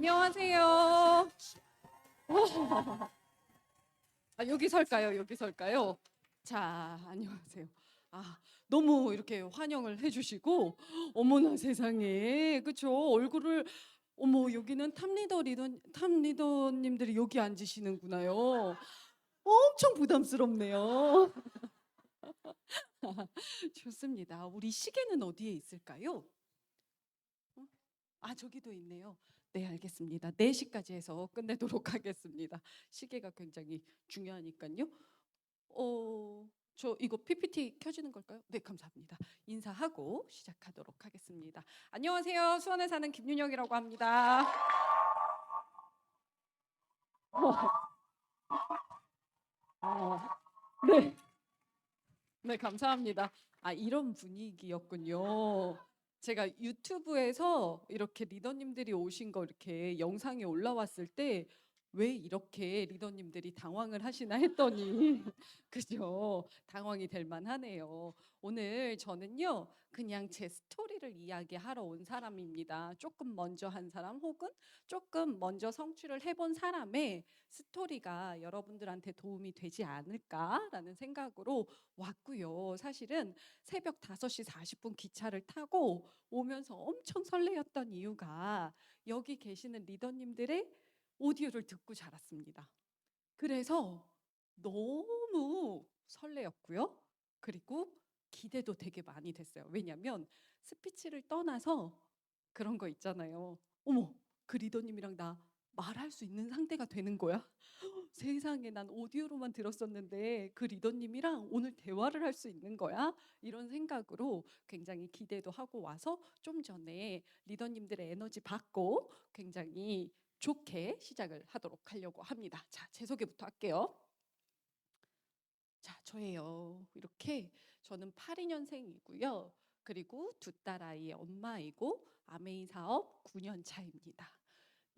안녕하세요. 여기 설까요? 여기 설까요? 자, 안녕하세요. 너무 이렇게 환영을 해주시고, 어머나 세상에, 그쵸? 얼굴을, 어머, 여기는 탑리더님들이 여기 앉으시는구나요. 엄청 부담스럽네요. 좋습니다. 우리 시계는 어디에 있을까요? 저기도 있네요. 네, 알겠습니다. 4시까지 해서 끝내도록 하겠습니다. 시계가 굉장히 중요하니까요. 저 이거 PPT 켜지는 걸까요? 네, 감사합니다. 인사하고 시작하도록 하겠습니다. 안녕하세요. 수원에 사는 김윤영이라고 합니다. 어, 네, 네, 감사합니다. 이런 분위기였군요. 제가 유튜브에서 이렇게 리더님들이 오신 거 이렇게 영상이 올라왔을 때 왜 이렇게 리더님들이 당황을 하시나 했더니 그죠? 당황이 될 만하네요. 오늘 저는요 그냥 제 스토리를 이야기하러 온 사람입니다. 조금 먼저 한 사람 혹은 조금 먼저 성취를 해본 사람의 스토리가 여러분들한테 도움이 되지 않을까라는 생각으로 왔고요. 사실은 새벽 5시 40분 기차를 타고 오면서 엄청 설레었던 이유가 여기 계시는 리더님들의 오디오를 듣고 자랐습니다. 그래서 너무 설레었고요. 그리고 기대도 되게 많이 됐어요. 왜냐하면 스피치를 떠나서 그런 거 있잖아요. 어머, 그 리더님이랑 나 말할 수 있는 상대가 되는 거야? 세상에, 난 오디오로만 들었었는데 그 리더님이랑 오늘 대화를 할 수 있는 거야? 이런 생각으로 굉장히 기대도 하고 와서 좀 전에 리더님들의 에너지 받고 굉장히 좋게 시작을 하도록 하려고 합니다. 자, 제 소개부터 할게요. 자, 저예요. 이렇게 저는 82년생이고요. 그리고 2딸아이의 엄마이고 아메이 사업 9년 차입니다.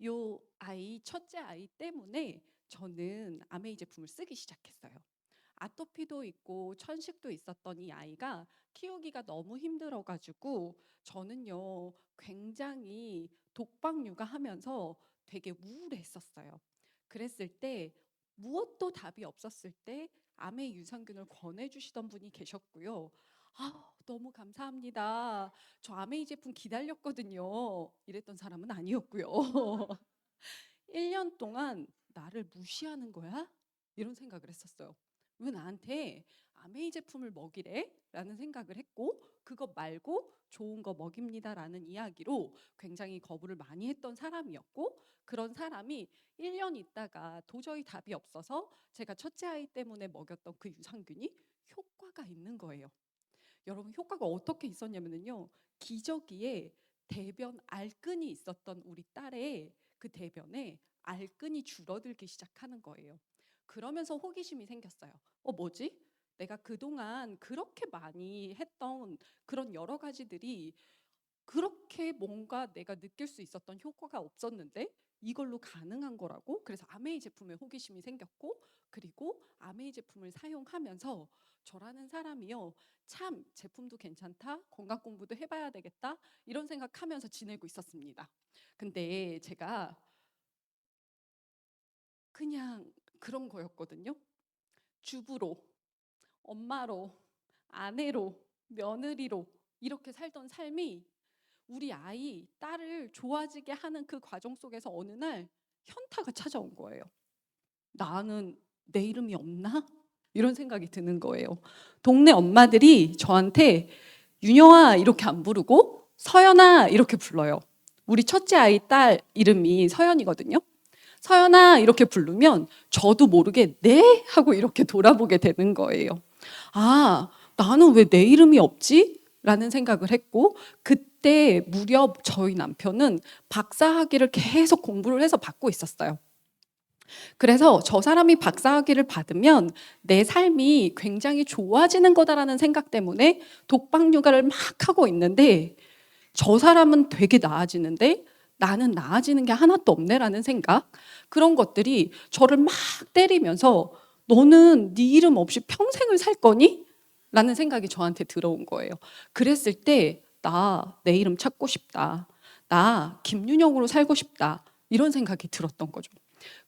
요 아이, 첫째 아이 때문에 저는 아메이 제품을 쓰기 시작했어요. 아토피도 있고 천식도 있었던 이 아이가 키우기가 너무 힘들어가지고 저는요 굉장히 독박 육아하면서 되게 우울했었어요. 그랬을 때 무엇도 답이 없었을 때 아메 유산균을 권해주시던 분이 계셨고요. 너무 감사합니다. 저 아메이 제품 기다렸거든요. 이랬던 사람은 아니었고요. 1년 동안 나를 무시하는 거야? 이런 생각을 했었어요. 왜 나한테 아메이 제품을 먹이래? 라는 생각을 했고, 그거 말고 좋은 거 먹입니다라는 이야기로 굉장히 거부를 많이 했던 사람이었고, 그런 사람이 1년 있다가 도저히 답이 없어서 제가 첫째 아이 때문에 먹였던 그 유산균이 효과가 있는 거예요. 여러분, 효과가 어떻게 있었냐면요, 기저귀에 대변 알끈이 있었던 우리 딸의 그 대변에 알끈이 줄어들기 시작하는 거예요. 그러면서 호기심이 생겼어요. 뭐지? 내가 그동안 그렇게 많이 했던 그런 여러 가지들이 그렇게 뭔가 내가 느낄 수 있었던 효과가 없었는데 이걸로 가능한 거라고. 그래서 아메이 제품에 호기심이 생겼고, 그리고 아메이 제품을 사용하면서 저라는 사람이요, 참 제품도 괜찮다, 건강 공부도 해봐야 되겠다, 이런 생각하면서 지내고 있었습니다. 근데 제가 그냥 그런 거였거든요. 주부로, 엄마로, 아내로, 며느리로 이렇게 살던 삶이 우리 아이, 딸을 좋아지게 하는 그 과정 속에서 어느 날 현타가 찾아온 거예요. 나는 내 이름이 없나? 이런 생각이 드는 거예요. 동네 엄마들이 저한테 윤영아 이렇게 안 부르고 서연아 이렇게 불러요. 우리 첫째 아이 딸 이름이 서연이거든요. 서연아 이렇게 부르면 저도 모르게 네? 하고 이렇게 돌아보게 되는 거예요. 나는 왜 내 이름이 없지? 라는 생각을 했고, 그때 무려 저희 남편은 박사학위를 계속 공부를 해서 받고 있었어요. 그래서 저 사람이 박사학위를 받으면 내 삶이 굉장히 좋아지는 거다라는 생각 때문에 독박 육아를 막 하고 있는데, 저 사람은 되게 나아지는데 나는 나아지는 게 하나도 없네라는 생각, 그런 것들이 저를 막 때리면서 너는 네 이름 없이 평생을 살 거니? 라는 생각이 저한테 들어온 거예요. 그랬을 때 나 내 이름 찾고 싶다, 나 김윤영으로 살고 싶다, 이런 생각이 들었던 거죠.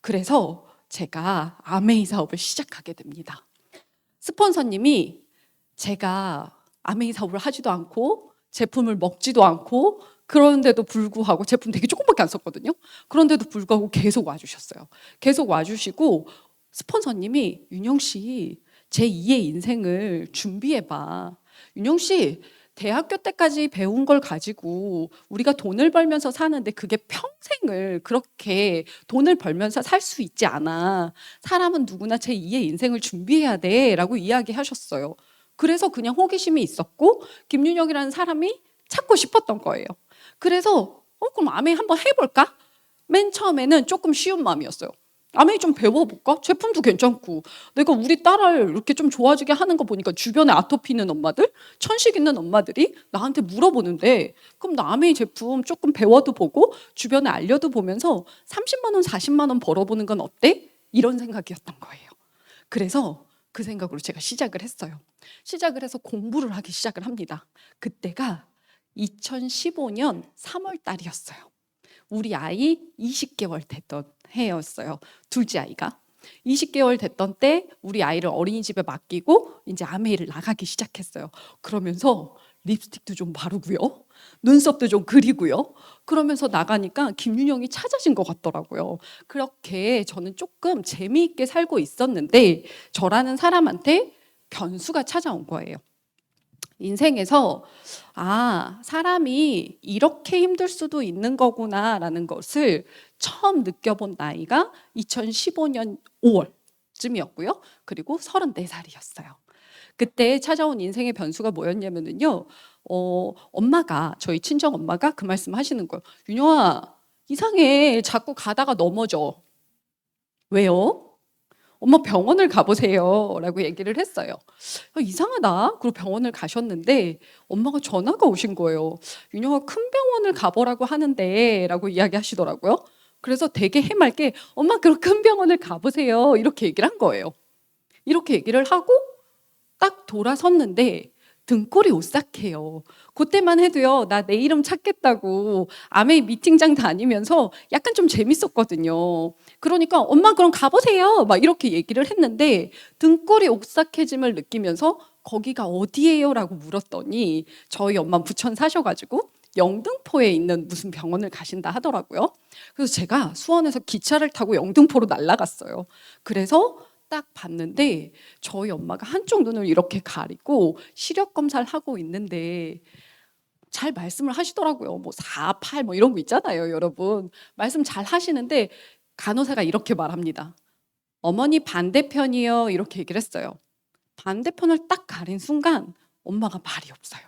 그래서 제가 아메이 사업을 시작하게 됩니다. 스폰서님이 제가 아메이 사업을 하지도 않고 제품을 먹지도 않고 그런데도 불구하고 제품 되게 조금밖에 안 썼거든요. 그런데도 불구하고 계속 와주셨어요. 계속 와주시고 스폰서님이 윤영 씨 제2의 인생을 준비해봐. 윤영 씨 대학교 때까지 배운 걸 가지고 우리가 돈을 벌면서 사는데 그게 평생을 그렇게 돈을 벌면서 살 수 있지 않아. 사람은 누구나 제2의 인생을 준비해야 돼 라고 이야기하셨어요. 그래서 그냥 호기심이 있었고 김윤영이라는 사람이 찾고 싶었던 거예요. 그래서 그럼 아메이 한번 해볼까? 맨 처음에는 조금 쉬운 마음이었어요. 아메이 좀 배워볼까? 제품도 괜찮고 내가 우리 딸을 이렇게 좀 좋아지게 하는 거 보니까 주변에 아토피 있는 엄마들, 천식 있는 엄마들이 나한테 물어보는데 그럼 나 아메이 제품 조금 배워도 보고 주변에 알려도 보면서 30만 원, 40만 원 벌어보는 건 어때? 이런 생각이었던 거예요. 그래서 그 생각으로 제가 시작을 했어요. 시작을 해서 공부를 하기 시작을 합니다. 그때가 2015년 3월 달이었어요. 우리 아이 20개월 됐던 해였어요. 둘째 아이가. 20개월 됐던 때 우리 아이를 어린이집에 맡기고 이제 아메이를 나가기 시작했어요. 그러면서 립스틱도 좀 바르고요. 눈썹도 좀 그리고요. 그러면서 나가니까 김윤영이 찾아진 것 같더라고요. 그렇게 저는 조금 재미있게 살고 있었는데 저라는 사람한테 변수가 찾아온 거예요. 인생에서 사람이 이렇게 힘들 수도 있는 거구나라는 것을 처음 느껴본 나이가 2015년 5월쯤이었고요. 그리고 34살이었어요. 그때 찾아온 인생의 변수가 뭐였냐면요. 엄마가 저희 친정 엄마가 그 말씀 하시는 거예요. 윤영아 이상해 자꾸 가다가 넘어져. 왜요? 엄마 병원을 가보세요 라고 얘기를 했어요. 이상하다. 그리고 병원을 가셨는데 엄마가 전화가 오신 거예요. 윤영아 큰 병원을 가보라고 하는데 라고 이야기하시더라고요. 그래서 되게 해맑게 엄마 그럼 큰 병원을 가보세요 이렇게 얘기를 한 거예요. 이렇게 얘기를 하고 딱 돌아섰는데 등골이 오싹해요. 그때만 해도요 나 내 이름 찾겠다고 아메이 미팅장 다니면서 약간 좀 재밌었거든요. 그러니까 엄마 그럼 가보세요 막 이렇게 얘기를 했는데 등골이 오싹해짐을 느끼면서 거기가 어디예요? 라고 물었더니 저희 엄마 부천 사셔가지고 영등포에 있는 무슨 병원을 가신다 하더라고요. 그래서 제가 수원에서 기차를 타고 영등포로 날아갔어요. 그래서 딱 봤는데 저희 엄마가 한쪽 눈을 이렇게 가리고 시력 검사를 하고 있는데 잘 말씀을 하시더라고요. 뭐 4, 8 뭐 이런 거 있잖아요, 여러분. 말씀 잘 하시는데 간호사가 이렇게 말합니다. 어머니 반대편이요. 이렇게 얘기를 했어요. 반대편을 딱 가린 순간 엄마가 말이 없어요.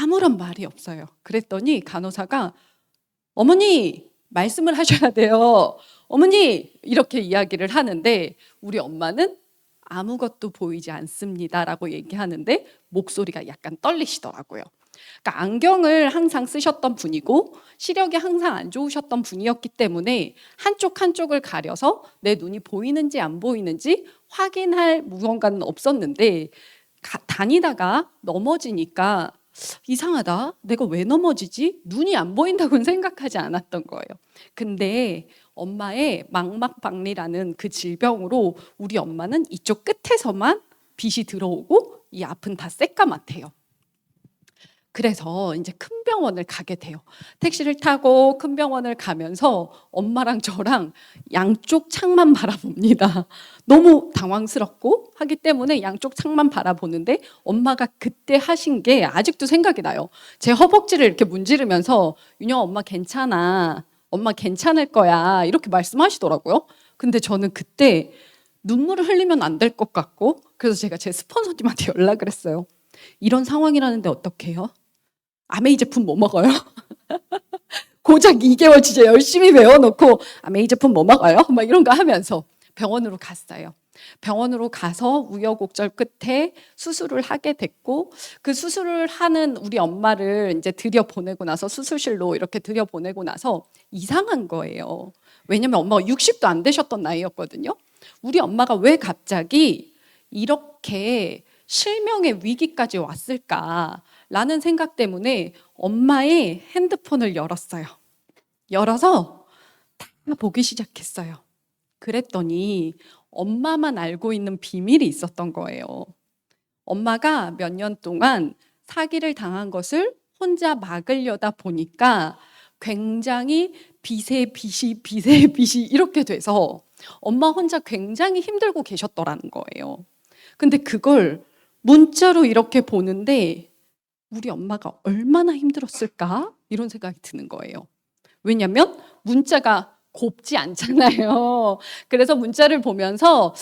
아무런 말이 없어요. 그랬더니 간호사가 어머니 말씀을 하셔야 돼요. 어머니 이렇게 이야기를 하는데 우리 엄마는 아무것도 보이지 않습니다 라고 얘기하는데 목소리가 약간 떨리시더라고요. 그러니까 안경을 항상 쓰셨던 분이고 시력이 항상 안 좋으셨던 분이었기 때문에 한쪽을 가려서 내 눈이 보이는지 안 보이는지 확인할 무언가는 없었는데 다니다가 넘어지니까 이상하다. 내가 왜 넘어지지? 눈이 안 보인다고는 생각하지 않았던 거예요. 근데 엄마의 망막박리라는 그 질병으로 우리 엄마는 이쪽 끝에서만 빛이 들어오고 이 앞은 다 새까맣대요. 그래서 이제 큰 병원을 가게 돼요. 택시를 타고 큰 병원을 가면서 엄마랑 저랑 양쪽 창만 바라봅니다. 너무 당황스럽고 하기 때문에 양쪽 창만 바라보는데 엄마가 그때 하신 게 아직도 생각이 나요. 제 허벅지를 이렇게 문지르면서 윤영 엄마 괜찮아. 엄마 괜찮을 거야. 이렇게 말씀하시더라고요. 근데 저는 그때 눈물을 흘리면 안 될 것 같고 그래서 제가 제 스폰서님한테 연락을 했어요. 이런 상황이라는데 어떻게 해요? 아메이 제품 뭐 먹어요? 고작 2개월 진짜 열심히 배워놓고 아메이 제품 뭐 먹어요? 막 이런 거 하면서 병원으로 갔어요. 병원으로 가서 우여곡절 끝에 수술을 하게 됐고 그 수술을 하는 우리 엄마를 이제 들여보내고 나서 수술실로 이렇게 들여보내고 나서 이상한 거예요. 왜냐면 엄마가 60도 안 되셨던 나이였거든요. 우리 엄마가 왜 갑자기 이렇게 실명의 위기까지 왔을까라는 생각 때문에 엄마의 핸드폰을 열었어요. 열어서 다 보기 시작했어요. 그랬더니 엄마만 알고 있는 비밀이 있었던 거예요. 엄마가 몇 년 동안 사기를 당한 것을 혼자 막으려다 보니까 굉장히 빚에 빚이 이렇게 돼서 엄마 혼자 굉장히 힘들고 계셨더라는 거예요. 근데 그걸 문자로 이렇게 보는데 우리 엄마가 얼마나 힘들었을까? 이런 생각이 드는 거예요. 왜냐면 문자가 곱지 않잖아요. 그래서 문자를 보면서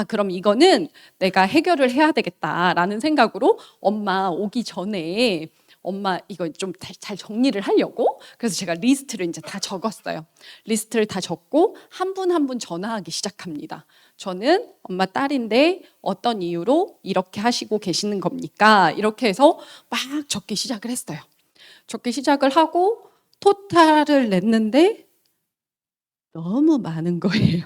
그럼 이거는 내가 해결을 해야 되겠다라는 생각으로 엄마 오기 전에 엄마 이거 좀 잘 정리를 하려고 그래서 제가 리스트를 이제 다 적었어요. 리스트를 다 적고 한 분 한 분 전화하기 시작합니다. 저는 엄마 딸인데 어떤 이유로 이렇게 하시고 계시는 겁니까? 이렇게 해서 막 적기 시작을 했어요. 적기 시작을 하고 토탈을 냈는데 너무 많은 거예요.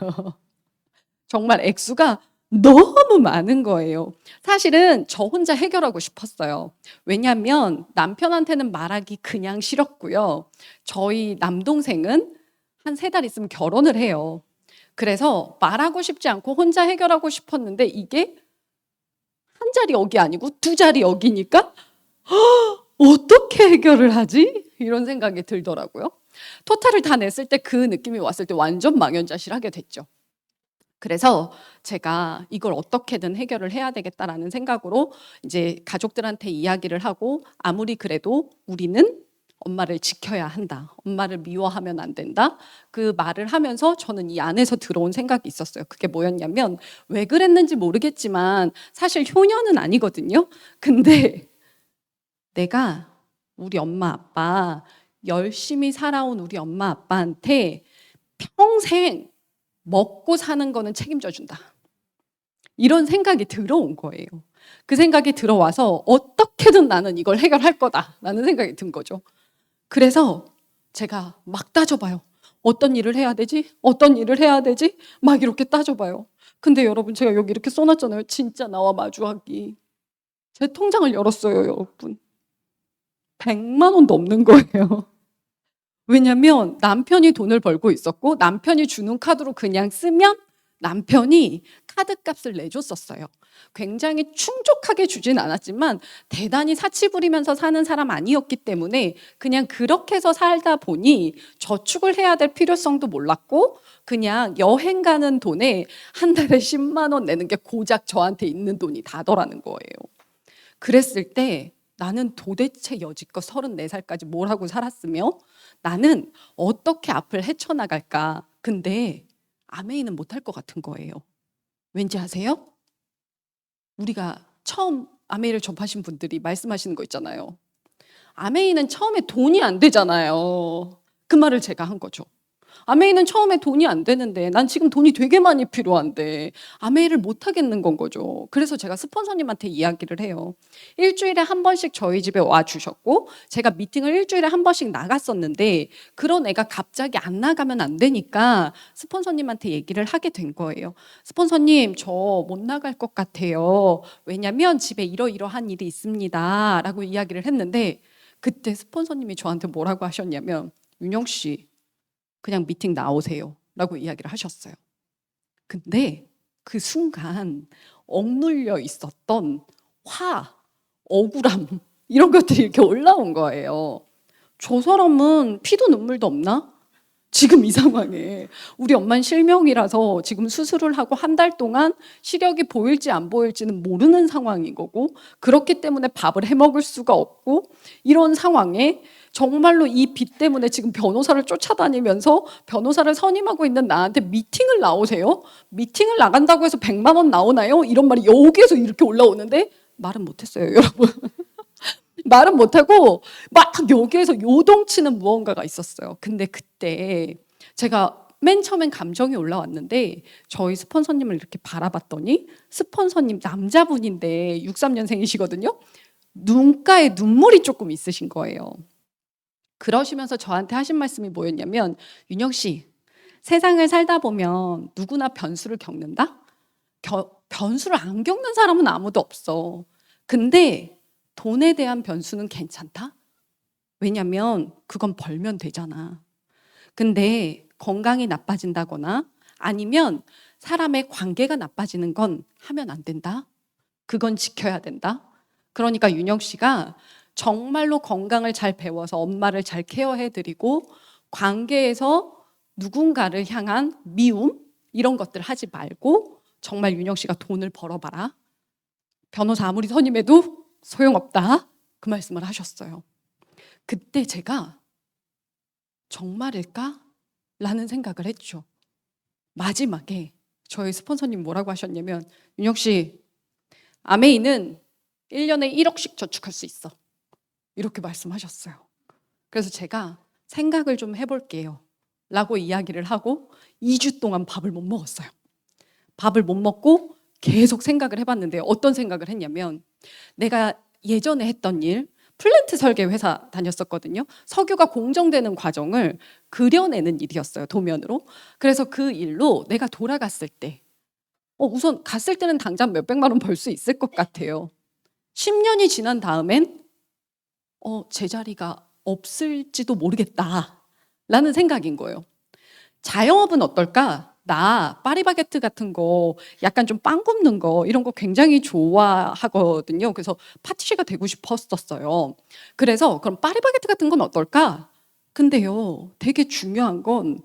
정말 액수가 너무 많은 거예요. 사실은 저 혼자 해결하고 싶었어요. 왜냐하면 남편한테는 말하기 그냥 싫었고요. 저희 남동생은 한 3달 있으면 결혼을 해요. 그래서 말하고 싶지 않고 혼자 해결하고 싶었는데 이게 한 자리 여기 아니고 2자리 여기니까 어떻게 해결을 하지? 이런 생각이 들더라고요. 토탈을 다 냈을 때 그 느낌이 왔을 때 완전 망연자실하게 됐죠. 그래서 제가 이걸 어떻게든 해결을 해야 되겠다라는 생각으로 이제 가족들한테 이야기를 하고 아무리 그래도 우리는 엄마를 지켜야 한다. 엄마를 미워하면 안 된다. 그 말을 하면서 저는 이 안에서 들어온 생각이 있었어요. 그게 뭐였냐면 왜 그랬는지 모르겠지만 사실 효녀는 아니거든요. 근데 내가 우리 엄마 아빠 열심히 살아온 우리 엄마 아빠한테 평생 먹고 사는 거는 책임져 준다. 이런 생각이 들어온 거예요. 그 생각이 들어와서 어떻게든 나는 이걸 해결할 거다라는 생각이 든 거죠. 그래서 제가 막 따져봐요. 어떤 일을 해야 되지? 어떤 일을 해야 되지? 막 이렇게 따져봐요. 근데 여러분 제가 여기 이렇게 써놨잖아요. 진짜 나와 마주하기. 제 통장을 열었어요, 여러분. 100만 원도 없는 거예요. 왜냐면 남편이 돈을 벌고 있었고 남편이 주는 카드로 그냥 쓰면 남편이 카드값을 내줬었어요. 굉장히 충족하게 주진 않았지만 대단히 사치 부리면서 사는 사람 아니었기 때문에 그냥 그렇게 해서 살다 보니 저축을 해야 될 필요성도 몰랐고 그냥 여행 가는 돈에 한 달에 10만 원 내는 게 고작 저한테 있는 돈이 다더라는 거예요. 그랬을 때 나는 도대체 여지껏 34살까지 뭘 하고 살았으며 나는 어떻게 앞을 헤쳐나갈까? 근데 아메이는 못할 것 같은 거예요. 왠지 아세요? 우리가 처음 아메이를 접하신 분들이 말씀하시는 거 있잖아요. 아메이는 처음에 돈이 안 되잖아요. 그 말을 제가 한 거죠. 아메이는 처음에 돈이 안 되는데 난 지금 돈이 되게 많이 필요한데 아메이를 못 하겠는 건 거죠. 그래서 제가 스폰서님한테 이야기를 해요. 일주일에 한 번씩 저희 집에 와 주셨고 제가 미팅을 일주일에 한 번씩 나갔었는데 그런 애가 갑자기 안 나가면 안 되니까 스폰서님한테 얘기를 하게 된 거예요. 스폰서님 저 못 나갈 것 같아요. 왜냐면 집에 이러이러한 일이 있습니다. 라고 이야기를 했는데 그때 스폰서님이 저한테 뭐라고 하셨냐면 윤영 씨 그냥 미팅 나오세요 라고 이야기를 하셨어요. 근데 그 순간 억눌려 있었던 화, 억울함 이런 것들이 이렇게 올라온 거예요. 저 사람은 피도 눈물도 없나? 지금 이 상황에 우리 엄마는 실명이라서 지금 수술을 하고 한 달 동안 시력이 보일지 안 보일지는 모르는 상황인 거고 그렇기 때문에 밥을 해 먹을 수가 없고 이런 상황에 정말로 이 빚 때문에 지금 변호사를 쫓아다니면서 변호사를 선임하고 있는 나한테 미팅을 나오세요? 미팅을 나간다고 해서 100만 원 나오나요? 이런 말이 여기에서 이렇게 올라오는데 말은 못했어요, 여러분. 말은 못하고 막 여기에서 요동치는 무언가가 있었어요. 근데 그때 제가 맨 처음엔 감정이 올라왔는데 저희 스폰서님을 이렇게 바라봤더니 스폰서님 남자분인데 63년생이시거든요. 눈가에 눈물이 조금 있으신 거예요. 그러시면서 저한테 하신 말씀이 뭐였냐면 윤영 씨, 세상을 살다 보면 누구나 변수를 겪는다? 변수를 안 겪는 사람은 아무도 없어. 근데 돈에 대한 변수는 괜찮다? 왜냐면 그건 벌면 되잖아. 근데 건강이 나빠진다거나 아니면 사람의 관계가 나빠지는 건 하면 안 된다. 그건 지켜야 된다. 그러니까 윤영 씨가 정말로 건강을 잘 배워서 엄마를 잘 케어해드리고 관계에서 누군가를 향한 미움 이런 것들 하지 말고 정말 윤영 씨가 돈을 벌어봐라. 변호사 아무리 선임해도 소용없다. 그 말씀을 하셨어요. 그때 제가 정말일까? 라는 생각을 했죠. 마지막에 저희 스폰서님 뭐라고 하셨냐면 윤영 씨, 아메이는 1년에 1억씩 저축할 수 있어. 이렇게 말씀하셨어요. 그래서 제가 생각을 좀 해볼게요. 라고 이야기를 하고 2주 동안 밥을 못 먹었어요. 밥을 못 먹고 계속 생각을 해봤는데 어떤 생각을 했냐면 내가 예전에 했던 일, 플랜트 설계 회사 다녔었거든요. 석유가 공정되는 과정을 그려내는 일이었어요. 도면으로. 그래서 그 일로 내가 돌아갔을 때 우선 갔을 때는 당장 몇백만 원 벌 수 있을 것 같아요. 10년이 지난 다음엔 제자리가 없을지도 모르겠다라는 생각인 거예요. 자영업은 어떨까? 나 파리바게뜨 같은 거 약간 좀 빵 굽는 거 이런 거 굉장히 좋아하거든요. 그래서 파티시가 되고 싶었었어요. 그래서 그럼 파리바게뜨 같은 건 어떨까? 근데요, 되게 중요한 건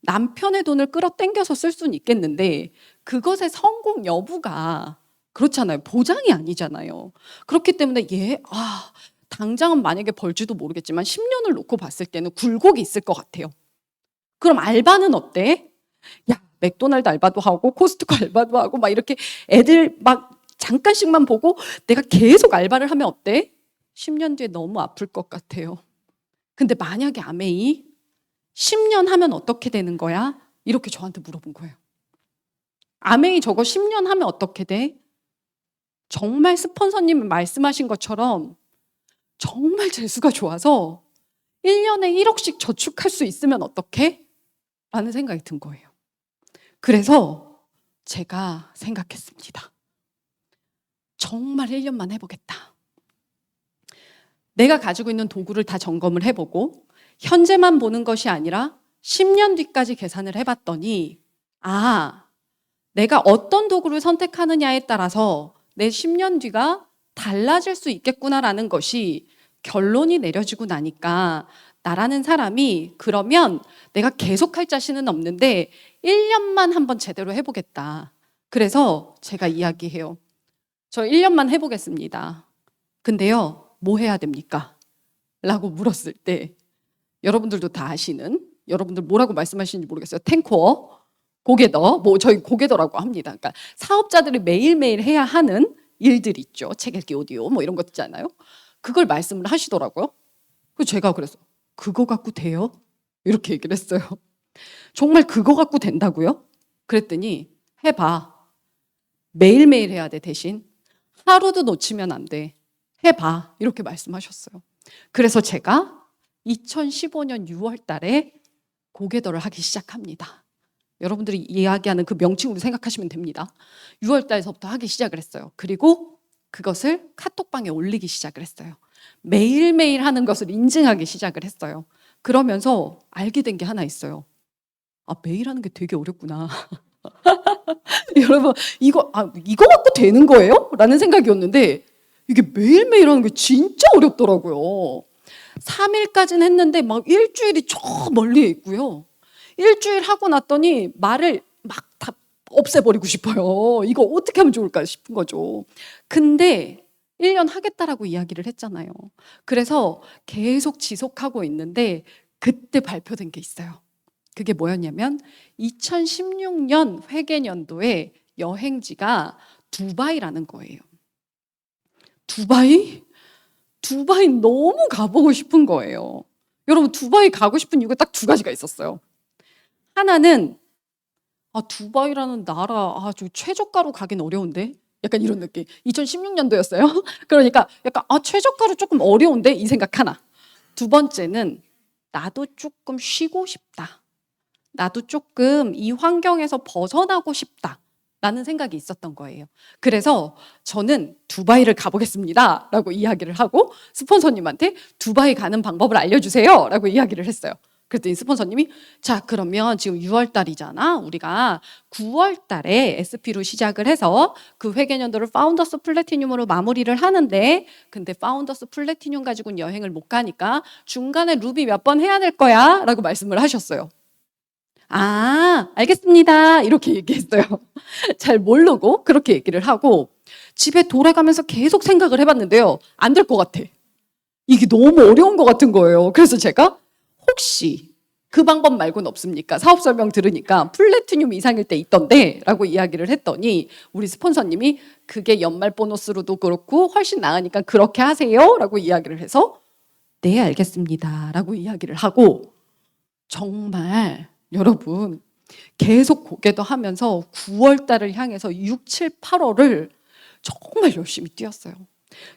남편의 돈을 끌어당겨서 쓸 수는 있겠는데 그것의 성공 여부가 그렇잖아요. 보장이 아니잖아요. 그렇기 때문에 당장은 만약에 벌지도 모르겠지만 10년을 놓고 봤을 때는 굴곡이 있을 것 같아요. 그럼 알바는 어때? 야, 맥도날드 알바도 하고 코스트코 알바도 하고 막 이렇게 애들 막 잠깐씩만 보고 내가 계속 알바를 하면 어때? 10년 뒤에 너무 아플 것 같아요. 근데 만약에 아메이 10년 하면 어떻게 되는 거야? 이렇게 저한테 물어본 거예요. 아메이 저거 10년 하면 어떻게 돼? 정말 스폰서님이 말씀하신 것처럼 정말 재수가 좋아서 1년에 1억씩 저축할 수 있으면 어떡해? 라는 생각이 든 거예요. 그래서 제가 생각했습니다. 정말 1년만 해보겠다. 내가 가지고 있는 도구를 다 점검을 해보고 현재만 보는 것이 아니라 10년 뒤까지 계산을 해봤더니 내가 어떤 도구를 선택하느냐에 따라서 내 10년 뒤가 달라질 수 있겠구나라는 것이 결론이 내려지고 나니까 나라는 사람이 그러면 내가 계속할 자신은 없는데 1년만 한번 제대로 해보겠다. 그래서 제가 이야기해요. 저 1년만 해보겠습니다. 근데요, 뭐 해야 됩니까? 라고 물었을 때 여러분들도 다 아시는, 여러분들 뭐라고 말씀하시는지 모르겠어요. 탱커, 고개더, 저희 고개더라고 합니다. 그러니까 사업자들이 매일매일 해야 하는 일들 있죠. 책 읽기 오디오 이런 것 있잖아요. 그걸 말씀을 하시더라고요. 그래서 제가 그래서 그거 갖고 돼요? 이렇게 얘기를 했어요. 정말 그거 갖고 된다고요? 그랬더니 해봐. 매일매일 해야 돼. 대신 하루도 놓치면 안 돼. 해봐. 이렇게 말씀하셨어요. 그래서 제가 2015년 6월 달에 고개더를 하기 시작합니다. 여러분들이 이야기하는 그 명칭으로 생각하시면 됩니다. 6월 달서부터 하기 시작을 했어요. 그리고 그것을 카톡방에 올리기 시작을 했어요. 매일매일 하는 것을 인증하기 시작을 했어요. 그러면서 알게 된 게 하나 있어요. 매일 하는 게 되게 어렵구나. 여러분, 이거 갖고 되는 거예요? 라는 생각이었는데 이게 매일매일 하는 게 진짜 어렵더라고요. 3일까지는 했는데 막 일주일이 저 멀리에 있고요. 일주일 하고 났더니 말을 막 다 없애버리고 싶어요. 이거 어떻게 하면 좋을까 싶은 거죠. 근데 1년 하겠다라고 이야기를 했잖아요. 그래서 계속 지속하고 있는데 그때 발표된 게 있어요. 그게 뭐였냐면 2016년 회계년도에 여행지가 두바이라는 거예요. 두바이? 두바이 너무 가보고 싶은 거예요. 여러분, 두바이 가고 싶은 이유가 딱 두 가지가 있었어요. 하나는 두바이라는 나라 저 최저가로 가긴 어려운데 약간 이런 느낌. 2016년도였어요. 그러니까 약간 최저가로 조금 어려운데 이 생각 하나. 두 번째는 나도 조금 쉬고 싶다. 나도 조금 이 환경에서 벗어나고 싶다. 라는 생각이 있었던 거예요. 그래서 저는 두바이를 가보겠습니다. 라고 이야기를 하고 스폰서님한테 두바이 가는 방법을 알려주세요. 라고 이야기를 했어요. 그랬더니 스폰서님이 자 그러면 지금 6월 달이잖아. 우리가 9월 달에 SP로 시작을 해서 그 회계년도를 파운더스 플래티늄으로 마무리를 하는데 근데 파운더스 플래티늄 가지고는 여행을 못 가니까 중간에 루비 몇 번 해야 될 거야 라고 말씀을 하셨어요. 아 알겠습니다 이렇게 얘기했어요. 잘 모르고 그렇게 얘기를 하고 집에 돌아가면서 계속 생각을 해봤는데요. 안 될 것 같아. 이게 너무 어려운 것 같은 거예요. 그래서 제가 혹시 그 방법 말고는 없습니까? 사업 설명 들으니까 플래티늄 이상일 때 있던데 라고 이야기를 했더니 우리 스폰서님이 그게 연말 보너스로도 그렇고 훨씬 나으니까 그렇게 하세요 라고 이야기를 해서 네 알겠습니다 라고 이야기를 하고 정말 여러분 계속 고개도 하면서 9월 달을 향해서 6, 7, 8월을 정말 열심히 뛰었어요.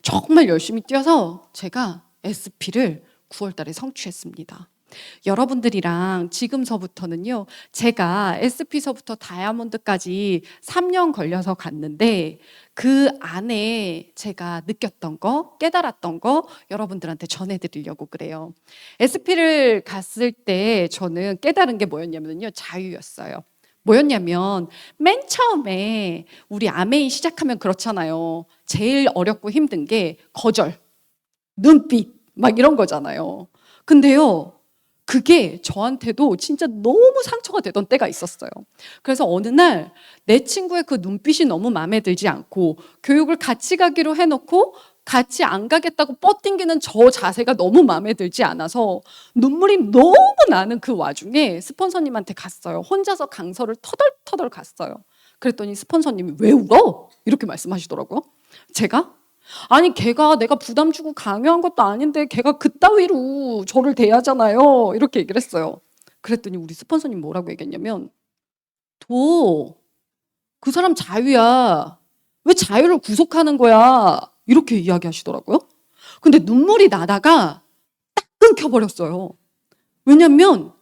정말 열심히 뛰어서 제가 SP를 9월 달에 성취했습니다. 여러분들이랑 지금서부터는요. 제가 SP서부터 다이아몬드까지 3년 걸려서 갔는데 그 안에 제가 느꼈던 거, 깨달았던 거 여러분들한테 전해드리려고 그래요. SP를 갔을 때 저는 깨달은 게 뭐였냐면요. 자유였어요. 뭐였냐면 맨 처음에 우리 아메이 시작하면 그렇잖아요. 제일 어렵고 힘든 게 거절, 눈빛 막 이런 거잖아요. 근데요. 그게 저한테도 진짜 너무 상처가 되던 때가 있었어요. 그래서 어느 날 내 친구의 그 눈빛이 너무 마음에 들지 않고 교육을 같이 가기로 해놓고 같이 안 가겠다고 뻗팅기는 저 자세가 너무 마음에 들지 않아서 눈물이 너무 나는 그 와중에 스폰서님한테 갔어요. 혼자서 강서를 터덜터덜 갔어요. 그랬더니 스폰서님이 왜 울어? 이렇게 말씀하시더라고요. 제가 아니 걔가 내가 부담 주고 강요한 것도 아닌데 걔가 그따위로 저를 대하잖아요. 이렇게 얘기를 했어요. 그랬더니 우리 스폰서님 뭐라고 얘기했냐면 그 사람 자유야. 왜 자유를 구속하는 거야? 이렇게 이야기하시더라고요. 근데 눈물이 나다가 딱 끊겨버렸어요. 왜냐면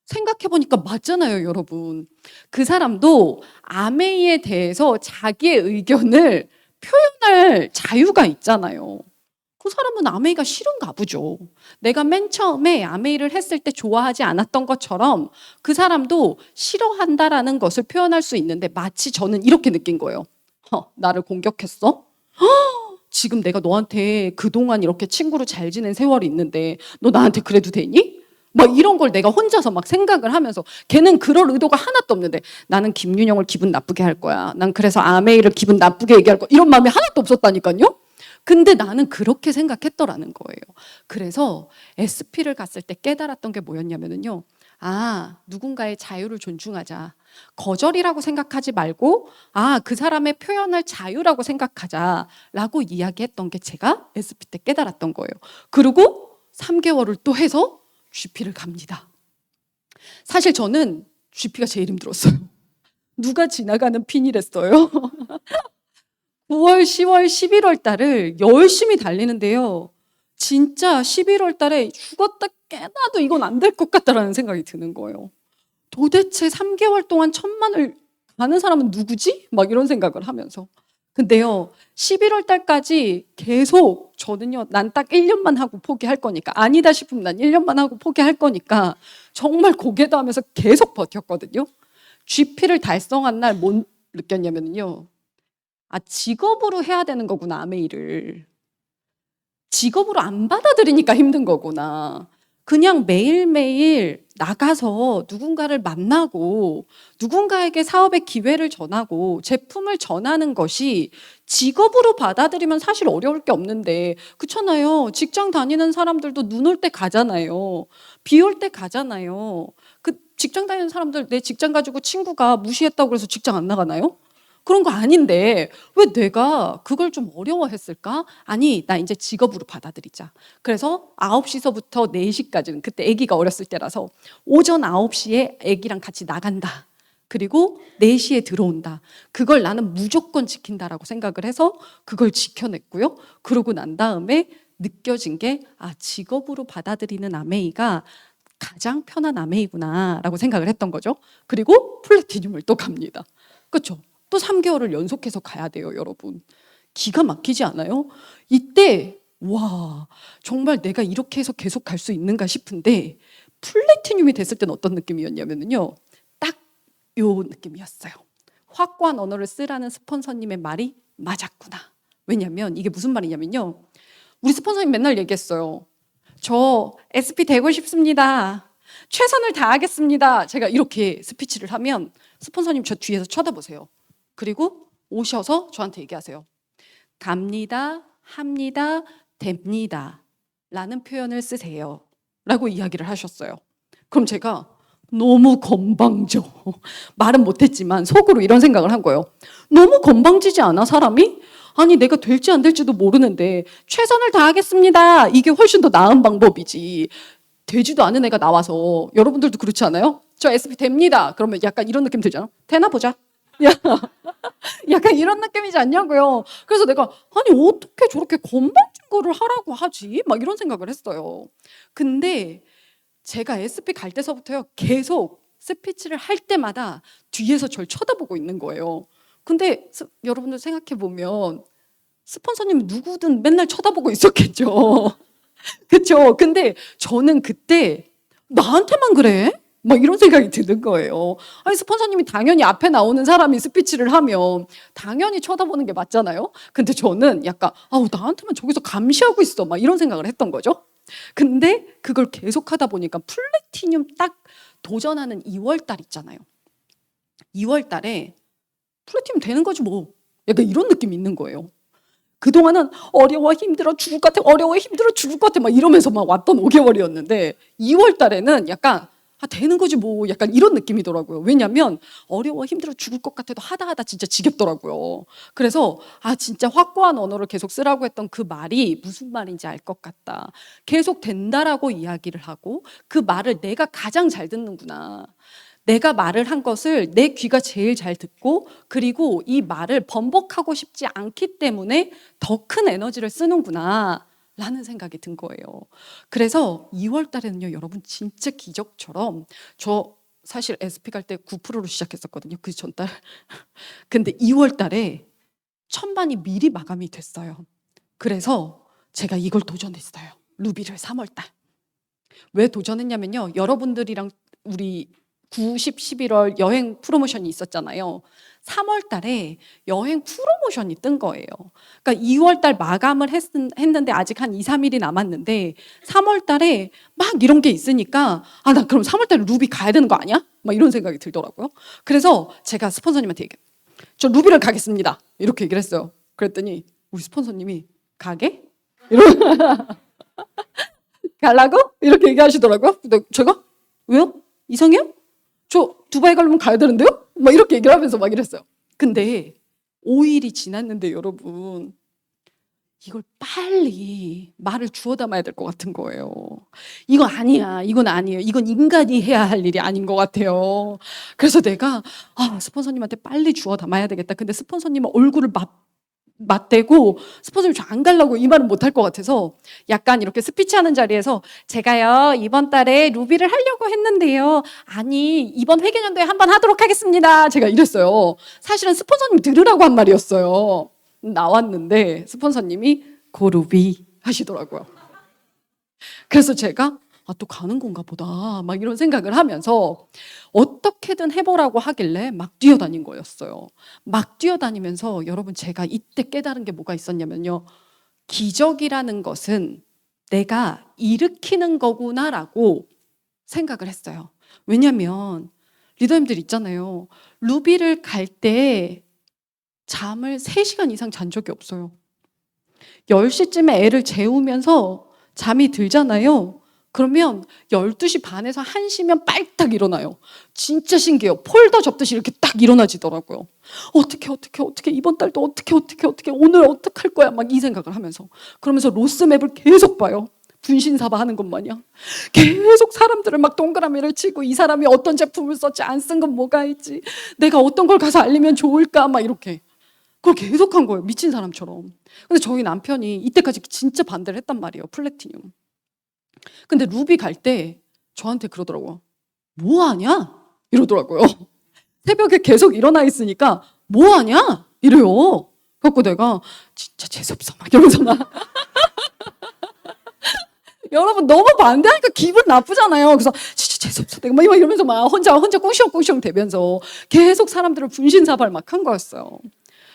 생각해보니까 맞잖아요, 여러분. 그 사람도 아메이에 대해서 자기의 의견을 표현할 자유가 있잖아요. 그 사람은 아메이가 싫은가 보죠. 내가 맨 처음에 아메이를 했을 때 좋아하지 않았던 것처럼 그 사람도 싫어한다라는 것을 표현할 수 있는데 마치 저는 이렇게 느낀 거예요. 나를 공격했어? 지금 내가 너한테 그동안 이렇게 친구로 잘 지낸 세월이 있는데 너 나한테 그래도 되니? 막 이런 걸 내가 혼자서 막 생각을 하면서 걔는 그럴 의도가 하나도 없는데 나는 김윤영을 기분 나쁘게 할 거야. 난 그래서 아메이를 기분 나쁘게 얘기할 거야. 이런 마음이 하나도 없었다니까요. 근데 나는 그렇게 생각했더라는 거예요. 그래서 SP를 갔을 때 깨달았던 게 뭐였냐면요. 누군가의 자유를 존중하자. 거절이라고 생각하지 말고 그 사람의 표현할 자유라고 생각하자라고 이야기했던 게 제가 SP 때 깨달았던 거예요. 그리고 3개월을 또 해서 GP를 갑니다. 사실 저는 GP가 제일 힘들었어요. 누가 지나가는 핀이랬어요. 9월, 10월, 11월 달을 열심히 달리는데요. 진짜 11월 달에 죽었다 깨나도 이건 안 될 것 같다라는 생각이 드는 거예요. 도대체 3개월 동안 1000만을 가는 사람은 누구지? 막 이런 생각을 하면서. 근데요, 11월 달까지 계속 저는요, 난 딱 1년만 하고 포기할 거니까, 아니다 싶으면 난 1년만 하고 포기할 거니까, 정말 고개도 하면서 계속 버텼거든요. GP를 달성한 날 못 느꼈냐면요. 직업으로 해야 되는 거구나, 아메이를. 직업으로 안 받아들이니까 힘든 거구나. 그냥 매일매일 나가서 누군가를 만나고 누군가에게 사업의 기회를 전하고 제품을 전하는 것이 직업으로 받아들이면 사실 어려울 게 없는데 그렇잖아요. 직장 다니는 사람들도 눈 올 때 가잖아요. 비 올 때 가잖아요. 그 직장 다니는 사람들 내 직장 가지고 친구가 무시했다고 그래서 직장 안 나가나요? 그런 거 아닌데 왜 내가 그걸 좀 어려워했을까? 아니 나 이제 직업으로 받아들이자. 그래서 9시서부터 4시까지는 그때 아기가 어렸을 때라서 오전 9시에 아기랑 같이 나간다. 그리고 4시에 들어온다. 그걸 나는 무조건 지킨다라고 생각을 해서 그걸 지켜냈고요. 그러고 난 다음에 느껴진 게 직업으로 받아들이는 아메이가 가장 편한 아메이구나라고 생각을 했던 거죠. 그리고 플래티늄을 또 갑니다. 그렇죠? 또 3개월을 연속해서 가야 돼요, 여러분. 기가 막히지 않아요? 이때 와, 정말 내가 이렇게 해서 계속 갈 수 있는가 싶은데 플래티늄이 됐을 때는 어떤 느낌이었냐면요. 딱 요 느낌이었어요. 확고한 언어를 쓰라는 스폰서님의 말이 맞았구나. 왜냐면 이게 무슨 말이냐면요. 우리 스폰서님 맨날 얘기했어요. 저 SP 되고 싶습니다. 최선을 다하겠습니다. 제가 이렇게 스피치를 하면 스폰서님 저 뒤에서 쳐다보세요. 그리고 오셔서 저한테 얘기하세요. 갑니다, 합니다, 됩니다 라는 표현을 쓰세요 라고 이야기를 하셨어요. 그럼 제가 너무 건방져. 말은 못했지만 속으로 이런 생각을 한 거예요. 너무 건방지지 않아 사람이? 아니 내가 될지 안 될지도 모르는데 최선을 다하겠습니다. 이게 훨씬 더 나은 방법이지. 되지도 않은 애가 나와서 여러분들도 그렇지 않아요? 저 SP 됩니다. 그러면 약간 이런 느낌 들잖아. 되나 보자. 약간 이런 느낌이지 않냐고요. 그래서 내가 아니 어떻게 저렇게 건방진 거를 하라고 하지? 막 이런 생각을 했어요. 근데 제가 SP 갈 때서부터요 계속 스피치를 할 때마다 뒤에서 절 쳐다보고 있는 거예요. 근데 여러분들 생각해 보면 스폰서님 누구든 맨날 쳐다보고 있었겠죠. 그렇죠. 근데 저는 그때 나한테만 그래? 막 이런 생각이 드는 거예요. 아니 스폰서님이 당연히 앞에 나오는 사람이 스피치를 하면 당연히 쳐다보는 게 맞잖아요. 근데 저는 약간 아우 나한테만 저기서 감시하고 있어 막 이런 생각을 했던 거죠. 근데 그걸 계속 하다 보니까 플래티늄 딱 도전하는 2월 달 있잖아요. 2월 달에 플래티늄 되는 거지 뭐. 약간 이런 느낌이 있는 거예요. 그동안은 어려워 힘들어 죽을 것 같아 어려워 힘들어 죽을 것 같아 막 이러면서 막 왔던 5개월이었는데 2월 달에는 약간 되는 거지 뭐 약간 이런 느낌이더라고요. 왜냐면 어려워 힘들어 죽을 것 같아도 하다 진짜 지겹더라고요. 그래서 진짜 확고한 언어를 계속 쓰라고 했던 그 말이 무슨 말인지 알 것 같다. 계속 된다라고 이야기를 하고 그 말을 내가 가장 잘 듣는구나. 내가 말을 한 것을 내 귀가 제일 잘 듣고 그리고 이 말을 번복하고 싶지 않기 때문에 더 큰 에너지를 쓰는구나 라는 생각이 든 거예요. 그래서 2월 달에는요 여러분 진짜 기적처럼 저 사실 SP 갈 때 9%로 시작했었거든요. 그 전달. 근데 2월 달에 1000만이 미리 마감이 됐어요. 그래서 제가 이걸 도전했어요. 루비를 3월 달. 왜 도전했냐면요. 여러분들이랑 우리 9, 10, 11월 여행 프로모션이 있었잖아요. 3월 달에 여행 프로모션이 뜬 거예요. 그러니까 2월 달 마감을 했는데 아직 한 2, 3일이 남았는데 3월 달에 막 이런 게 있으니까 나 그럼 3월 달에 루비 가야 되는 거 아니야? 막 이런 생각이 들더라고요. 그래서 제가 스폰서님한테 얘기해요. 저 루비를 가겠습니다. 이렇게 얘기를 했어요. 그랬더니 우리 스폰서님이 가게? 이러고 가려고? 이렇게 얘기하시더라고요. 근데 제가 왜요? 이상해요? 저 두바이 가려면 가야 되는데요? 막 이렇게 얘기를 하면서 막 이랬어요. 근데 5일이 지났는데 여러분 이걸 빨리 말을 주워 담아야 될 것 같은 거예요. 이거 아니야. 이건 아니에요. 이건 인간이 해야 할 일이 아닌 것 같아요. 그래서 내가 스폰서님한테 빨리 주워 담아야 되겠다. 근데 스폰서님은 얼굴을 맞대고 스폰서님 저 안 가려고 이 말은 못할 것 같아서 약간 이렇게 스피치하는 자리에서 제가요 이번 달에 루비를 하려고 했는데요 아니 이번 회계년도에 한번 하도록 하겠습니다 제가 이랬어요. 사실은 스폰서님 들으라고 한 말이었어요. 나왔는데 스폰서님이 고 루비 하시더라고요. 그래서 제가 또 가는 건가 보다 막 이런 생각을 하면서 어떻게든 해보라고 하길래 막 뛰어다닌 거였어요. 막 뛰어다니면서 여러분 제가 이때 깨달은 게 뭐가 있었냐면요. 기적이라는 것은 내가 일으키는 거구나라고 생각을 했어요. 왜냐면 리더님들 있잖아요. 루비를 갈 때 잠을 3시간 이상 잔 적이 없어요. 10시쯤에 애를 재우면서 잠이 들잖아요. 그러면 12시 반에서 1시면 빨딱 일어나요. 진짜 신기해요. 폴더 접듯이 이렇게 딱 일어나지더라고요. 어떻게 이번 달도 어떻게 오늘 어떡할 거야 막 이 생각을 하면서 그러면서 로스맵을 계속 봐요. 분신사바 하는 것 마냥 계속 사람들을 막 동그라미를 치고 이 사람이 어떤 제품을 썼지 안 쓴 건 뭐가 있지 내가 어떤 걸 가서 알리면 좋을까 막 이렇게 그걸 계속 한 거예요. 미친 사람처럼. 근데 저희 남편이 이때까지 진짜 반대를 했단 말이에요. 플래티늄. 근데 루비 갈 때 저한테 그러더라고요. 뭐 하냐? 이러더라고요. 새벽에 계속 일어나 있으니까 뭐 하냐? 이래요. 그래갖고 내가 진짜 재수없어 막 이러면서 막 여러분 너무 반대하니까 기분 나쁘잖아요. 그래서 진짜 재수없어 내가 막 이러면서 막 혼자 꿍시렁꿍시렁 대면서 계속 사람들을 분신사발 막 한 거였어요.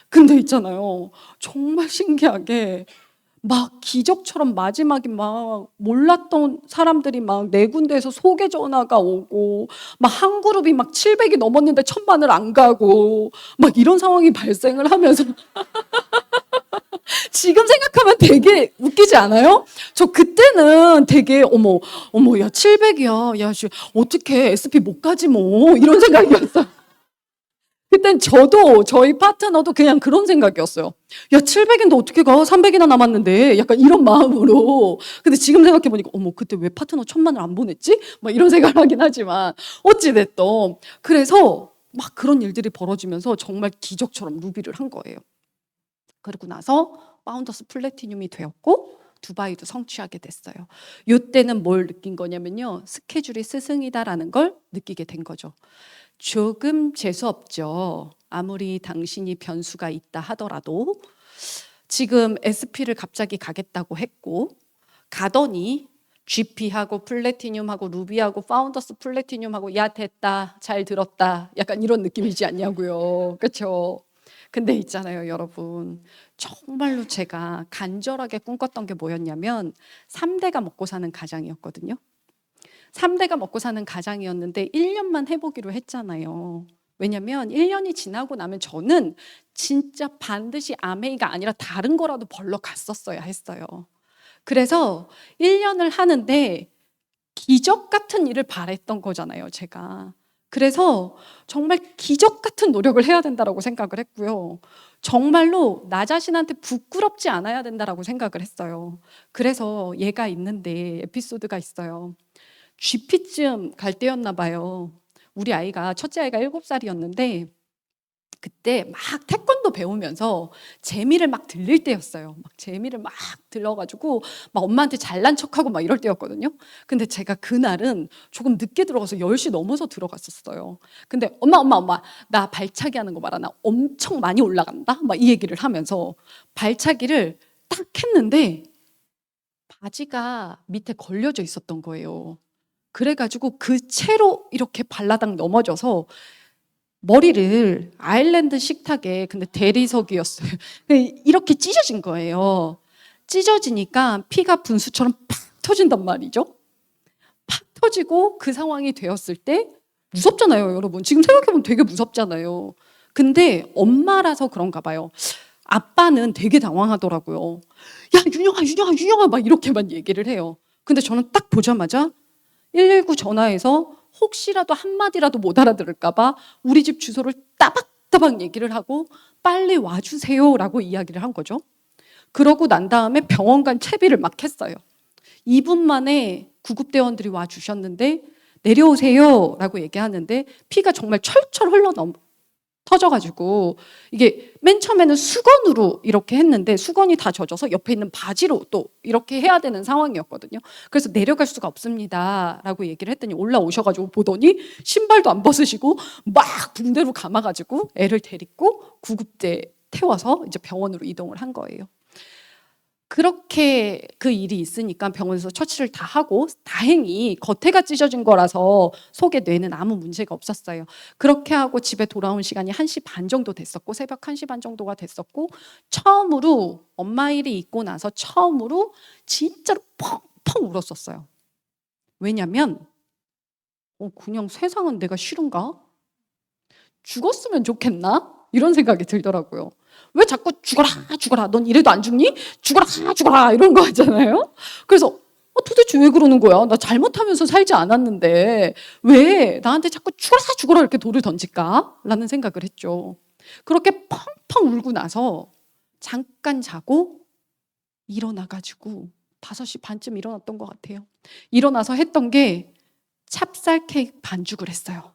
근데 있잖아요, 정말 신기하게 막 기적처럼 마지막에 막 몰랐던 사람들이 막 네 군데에서 소개 전화가 오고, 막 한 그룹이 막 700이 넘었는데 1000만을 안 가고 막 이런 상황이 발생을 하면서 지금 생각하면 되게 웃기지 않아요? 저 그때는 되게 어머 야 700이야 야 어떻게 SP 못 가지 뭐 이런 생각이었어요. 그땐 저도 저희 파트너도 그냥 그런 생각이었어요. 야 700인데 어떻게 가? 300이나 남았는데 약간 이런 마음으로. 근데 지금 생각해보니까 어머 그때 왜 파트너 1000만을 안 보냈지? 막 이런 생각을 하긴 하지만 어찌됐든 그래서 막 그런 일들이 벌어지면서 정말 기적처럼 루비를 한 거예요. 그리고 나서 파운더스 플래티늄이 되었고 두바이도 성취하게 됐어요. 이때는 뭘 느낀 거냐면요, 스케줄이 스승이다라는 걸 느끼게 된 거죠. 조금 재수없죠. 아무리 당신이 변수가 있다 하더라도. 지금 SP를 갑자기 가겠다고 했고 가더니 GP하고 플래티늄하고 루비하고 파운더스 플래티늄하고 야 됐다 잘 들었다 약간 이런 느낌이지 않냐고요. 그렇죠? 근데 있잖아요 여러분, 정말로 제가 간절하게 꿈꿨던 게 뭐였냐면 3대가 먹고 사는 가장이었거든요. 3대가 먹고 사는 가장이었는데 1년만 해보기로 했잖아요. 왜냐면 1년이 지나고 나면 저는 진짜 반드시 아메이가 아니라 다른 거라도 벌러 갔었어야 했어요. 그래서 1년을 하는데 기적 같은 일을 바랬던 거잖아요 제가. 그래서 정말 기적 같은 노력을 해야 된다고 생각을 했고요. 정말로 나 자신한테 부끄럽지 않아야 된다고 생각을 했어요. 그래서 얘가 있는데 에피소드가 있어요. GP쯤 갈 때였나 봐요. 우리 아이가, 첫째 아이가 7살이었는데 그때 막 태권도 배우면서 재미를 막 들릴 때였어요. 막 재미를 막 들러가지고 막 엄마한테 잘난 척하고 막 이럴 때였거든요. 근데 제가 그날은 조금 늦게 들어가서 10시 넘어서 들어갔었어요. 근데 엄마 나 발차기 하는 거 봐라. 나 엄청 많이 올라간다. 막 이 얘기를 하면서 발차기를 딱 했는데 바지가 밑에 걸려져 있었던 거예요. 그래가지고 그 채로 이렇게 발라당 넘어져서 머리를 아일랜드 식탁에, 근데 대리석이었어요. 이렇게 찢어진 거예요. 찢어지니까 피가 분수처럼 팍 터진단 말이죠. 팍 터지고 그 상황이 되었을 때 무섭잖아요, 여러분. 지금 생각해보면 되게 무섭잖아요. 근데 엄마라서 그런가 봐요. 아빠는 되게 당황하더라고요. 야, 윤영아 막 이렇게만 얘기를 해요. 근데 저는 딱 보자마자 119 전화해서 혹시라도 한마디라도 못 알아들을까 봐 우리 집 주소를 따박따박 얘기를 하고 빨리 와주세요라고 이야기를 한 거죠. 그러고 난 다음에 병원 간 채비를 막 했어요. 2분 만에 구급대원들이 와주셨는데 내려오세요라고 얘기하는데 피가 정말 철철 터져가지고 이게 맨 처음에는 수건으로 이렇게 했는데 수건이 다 젖어서 옆에 있는 바지로 또 이렇게 해야 되는 상황이었거든요. 그래서 내려갈 수가 없습니다 라고 얘기를 했더니 올라오셔가지고 보더니 신발도 안 벗으시고 막 붕대로 감아가지고 애를 데리고 구급대 태워서 이제 병원으로 이동을 한 거예요. 그렇게 그 일이 있으니까 병원에서 처치를 다 하고, 다행히 겉에가 찢어진 거라서 속에 뇌는 아무 문제가 없었어요. 그렇게 하고 집에 돌아온 시간이 1시 반 정도 됐었고, 새벽 1시 반 정도가 됐었고, 처음으로 엄마 일이 있고 나서 처음으로 진짜로 펑펑 울었었어요. 왜냐면 그냥 세상은 내가 싫은가? 죽었으면 좋겠나? 이런 생각이 들더라고요. 왜 자꾸 죽어라 넌 이래도 안 죽니? 죽어라 이런 거 있잖아요. 그래서 도대체 왜 그러는 거야? 나 잘못하면서 살지 않았는데 왜 나한테 자꾸 죽어라 이렇게 돌을 던질까? 라는 생각을 했죠. 그렇게 펑펑 울고 나서 잠깐 자고 일어나가지고 5시 반쯤 일어났던 것 같아요. 일어나서 했던 게 찹쌀 케이크 반죽을 했어요.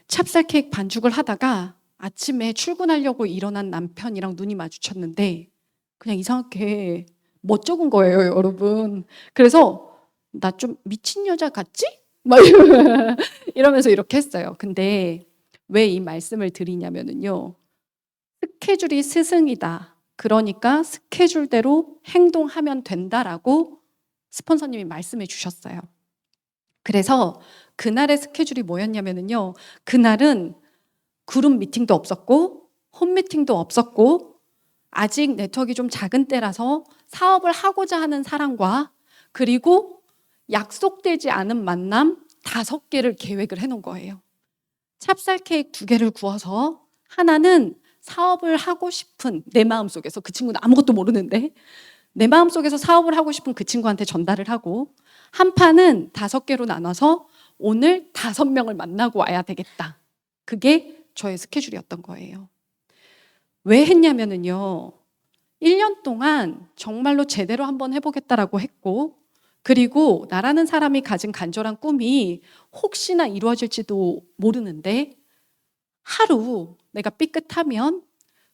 찹쌀 케이크 반죽을 하다가 아침에 출근하려고 일어난 남편이랑 눈이 마주쳤는데 그냥 이상하게 멋쩍은 거예요, 여러분. 그래서 나 좀 미친 여자 같지? 막 이러면서 이렇게 했어요. 근데 왜 이 말씀을 드리냐면요, 스케줄이 스승이다. 그러니까 스케줄대로 행동하면 된다라고 스폰서님이 말씀해 주셨어요. 그래서 그날의 스케줄이 뭐였냐면요. 그날은 그룹 미팅도 없었고 홈 미팅도 없었고 아직 네트워크가 좀 작은 때라서 사업을 하고자 하는 사람과 그리고 약속되지 않은 만남 5개를 계획을 해놓은 거예요. 찹쌀 케이크 2개를 구워서 하나는 사업을 하고 싶은 내 마음속에서, 그 친구는 아무것도 모르는데 내 마음속에서 사업을 하고 싶은 그 친구한테 전달을 하고, 한 판은 5개로 나눠서 오늘 5명을 만나고 와야 되겠다. 그게 저의 스케줄이었던 거예요. 왜 했냐면요. 1년 동안 정말로 제대로 한번 해보겠다라고 했고, 그리고 나라는 사람이 가진 간절한 꿈이 혹시나 이루어질지도 모르는데 하루 내가 삐끗하면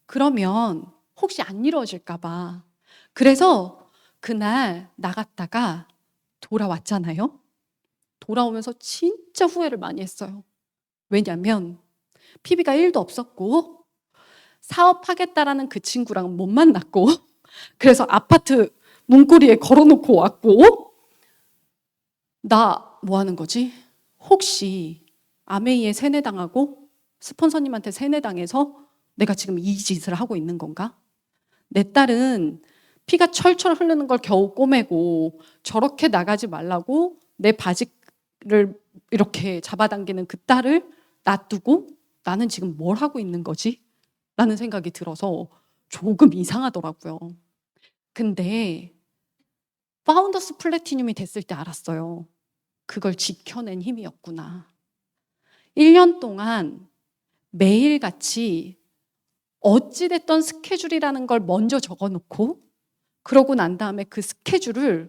그러면 혹시 안 이루어질까 봐. 그래서 그날 나갔다가 돌아왔잖아요. 돌아오면서 진짜 후회를 많이 했어요. 왜냐면 PB가 1도 없었고 사업하겠다라는 그 친구랑 못 만났고 그래서 아파트 문고리에 걸어놓고 왔고, 나 뭐 하는 거지? 혹시 아메이에 세뇌당하고 스폰서님한테 세뇌당해서 내가 지금 이 짓을 하고 있는 건가? 내 딸은 피가 철철 흐르는 걸 겨우 꼬매고 저렇게 나가지 말라고 내 바지를 이렇게 잡아당기는 그 딸을 놔두고 나는 지금 뭘 하고 있는 거지? 라는 생각이 들어서 조금 이상하더라고요. 근데 파운더스 플래티늄이 됐을 때 알았어요. 그걸 지켜낸 힘이었구나. 1년 동안 매일같이 어찌됐던 스케줄이라는 걸 먼저 적어놓고 그러고 난 다음에 그 스케줄을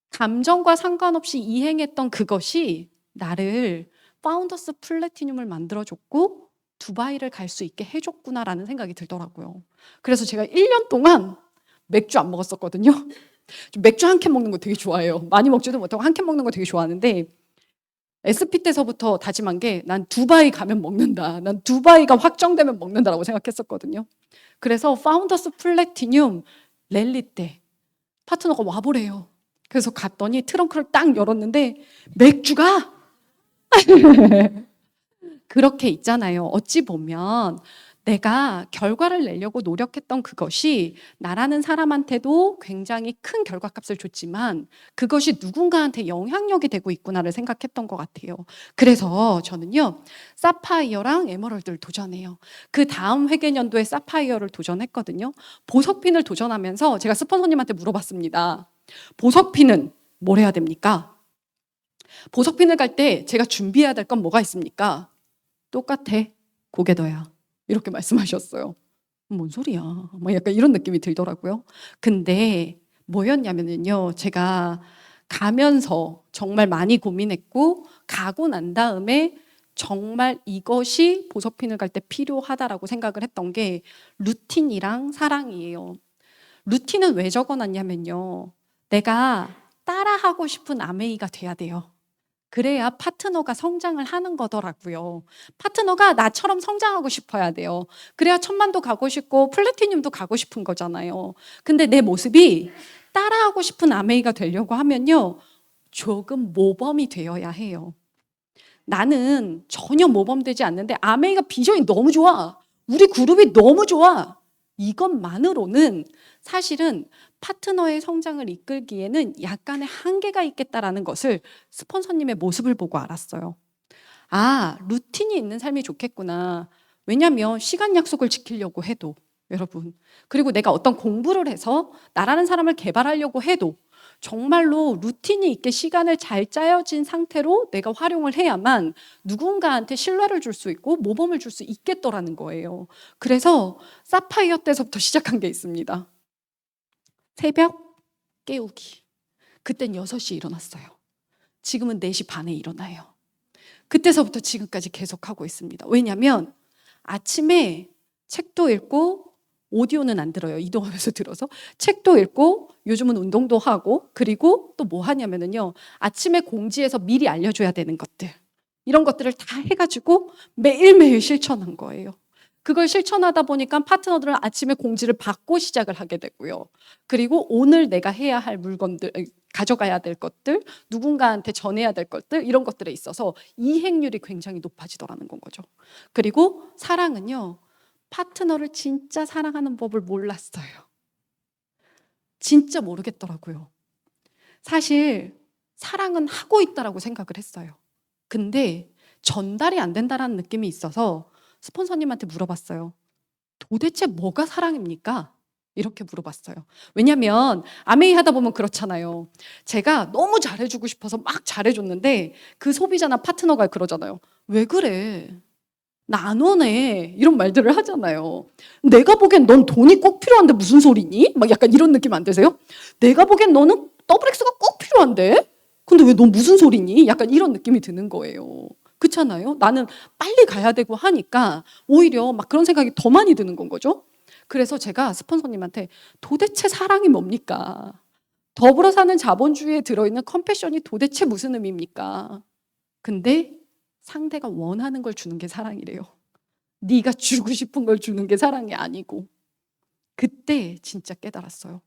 감정과 상관없이 이행했던 그것이 나를 파운더스 플래티늄을 만들어줬고 두바이를 갈 수 있게 해줬구나라는 생각이 들더라고요. 그래서 제가 1년 동안 맥주 안 먹었었거든요. 맥주 한 캔 먹는 거 되게 좋아해요. 많이 먹지도 못하고 한 캔 먹는 거 되게 좋아하는데 SP 때서부터 다짐한 게 난 두바이 가면 먹는다. 난 두바이가 확정되면 먹는다라고 생각했었거든요. 그래서 파운더스 플래티늄 랠리 때 파트너가 와보래요. 그래서 갔더니 트렁크를 딱 열었는데 맥주가 그렇게 있잖아요. 어찌 보면 내가 결과를 내려고 노력했던 그것이 나라는 사람한테도 굉장히 큰 결과값을 줬지만 그것이 누군가한테 영향력이 되고 있구나를 생각했던 것 같아요. 그래서 저는요, 사파이어랑 에메랄드를 도전해요. 그 다음 회계년도에 사파이어를 도전했거든요. 보석핀을 도전하면서 제가 스폰서님한테 물어봤습니다. 보석핀은 뭘 해야 됩니까? 보석핀을 갈 때 제가 준비해야 될 건 뭐가 있습니까? 똑같아. 고개 더야. 이렇게 말씀하셨어요. 뭔 소리야. 뭐 약간 이런 느낌이 들더라고요. 근데 뭐였냐면요. 제가 가면서 정말 많이 고민했고 가고 난 다음에 정말 이것이 보석핀을 갈 때 필요하다라고 생각을 했던 게 루틴이랑 사랑이에요. 루틴은 왜 적어놨냐면요. 내가 따라하고 싶은 아메이가 돼야 돼요. 그래야 파트너가 성장을 하는 거더라고요. 파트너가 나처럼 성장하고 싶어야 돼요. 그래야 1000만도 가고 싶고 플래티늄도 가고 싶은 거잖아요. 근데 내 모습이 따라하고 싶은 아메이가 되려고 하면요. 조금 모범이 되어야 해요. 나는 전혀 모범되지 않는데 아메이가 비전이 너무 좋아. 우리 그룹이 너무 좋아. 이것만으로는 사실은 파트너의 성장을 이끌기에는 약간의 한계가 있겠다라는 것을 스폰서님의 모습을 보고 알았어요. 아, 루틴이 있는 삶이 좋겠구나. 왜냐하면 시간 약속을 지키려고 해도 여러분, 그리고 내가 어떤 공부를 해서 나라는 사람을 개발하려고 해도 정말로 루틴이 있게 시간을 잘 짜여진 상태로 내가 활용을 해야만 누군가한테 신뢰를 줄 수 있고 모범을 줄 수 있겠더라는 거예요. 그래서 사파이어 때서부터 시작한 게 있습니다. 새벽 깨우기. 그땐 6시에 일어났어요. 지금은 4시 반에 일어나요. 그때서부터 지금까지 계속하고 있습니다. 왜냐하면 아침에 책도 읽고 오디오는 안 들어요. 이동하면서 들어서 책도 읽고 요즘은 운동도 하고 그리고 또 뭐 하냐면요. 아침에 공지에서 미리 알려줘야 되는 것들 이런 것들을 다 해가지고 매일매일 실천한 거예요. 그걸 실천하다 보니까 파트너들은 아침에 공지를 받고 시작을 하게 되고요. 그리고 오늘 내가 해야 할 물건들, 가져가야 될 것들, 누군가한테 전해야 될 것들, 이런 것들에 있어서 이행률이 굉장히 높아지더라는 건 거죠. 그리고 사랑은요, 파트너를 진짜 사랑하는 법을 몰랐어요. 진짜 모르겠더라고요. 사실 사랑은 하고 있다라고 생각을 했어요. 근데 전달이 안 된다라는 느낌이 있어서 스폰서님한테 물어봤어요. 도대체 뭐가 사랑입니까? 이렇게 물어봤어요. 왜냐면 아메이 하다 보면 그렇잖아요. 제가 너무 잘해주고 싶어서 막 잘해줬는데 그 소비자나 파트너가 그러잖아요. 왜 그래? 나 안 원해. 이런 말들을 하잖아요. 내가 보기엔 넌 돈이 꼭 필요한데 무슨 소리니? 막 약간 이런 느낌 안 드세요? 내가 보기엔 너는 더블X가 꼭 필요한데? 근데 왜 넌 무슨 소리니? 약간 이런 느낌이 드는 거예요. 그렇잖아요? 나는 빨리 가야 되고 하니까 오히려 막 그런 생각이 더 많이 드는 건 거죠. 그래서 제가 스폰서님한테 도대체 사랑이 뭡니까? 더불어 사는 자본주의에 들어있는 컴패션이 도대체 무슨 의미입니까? 근데 상대가 원하는 걸 주는 게 사랑이래요. 네가 주고 싶은 걸 주는 게 사랑이 아니고. 그때 진짜 깨달았어요.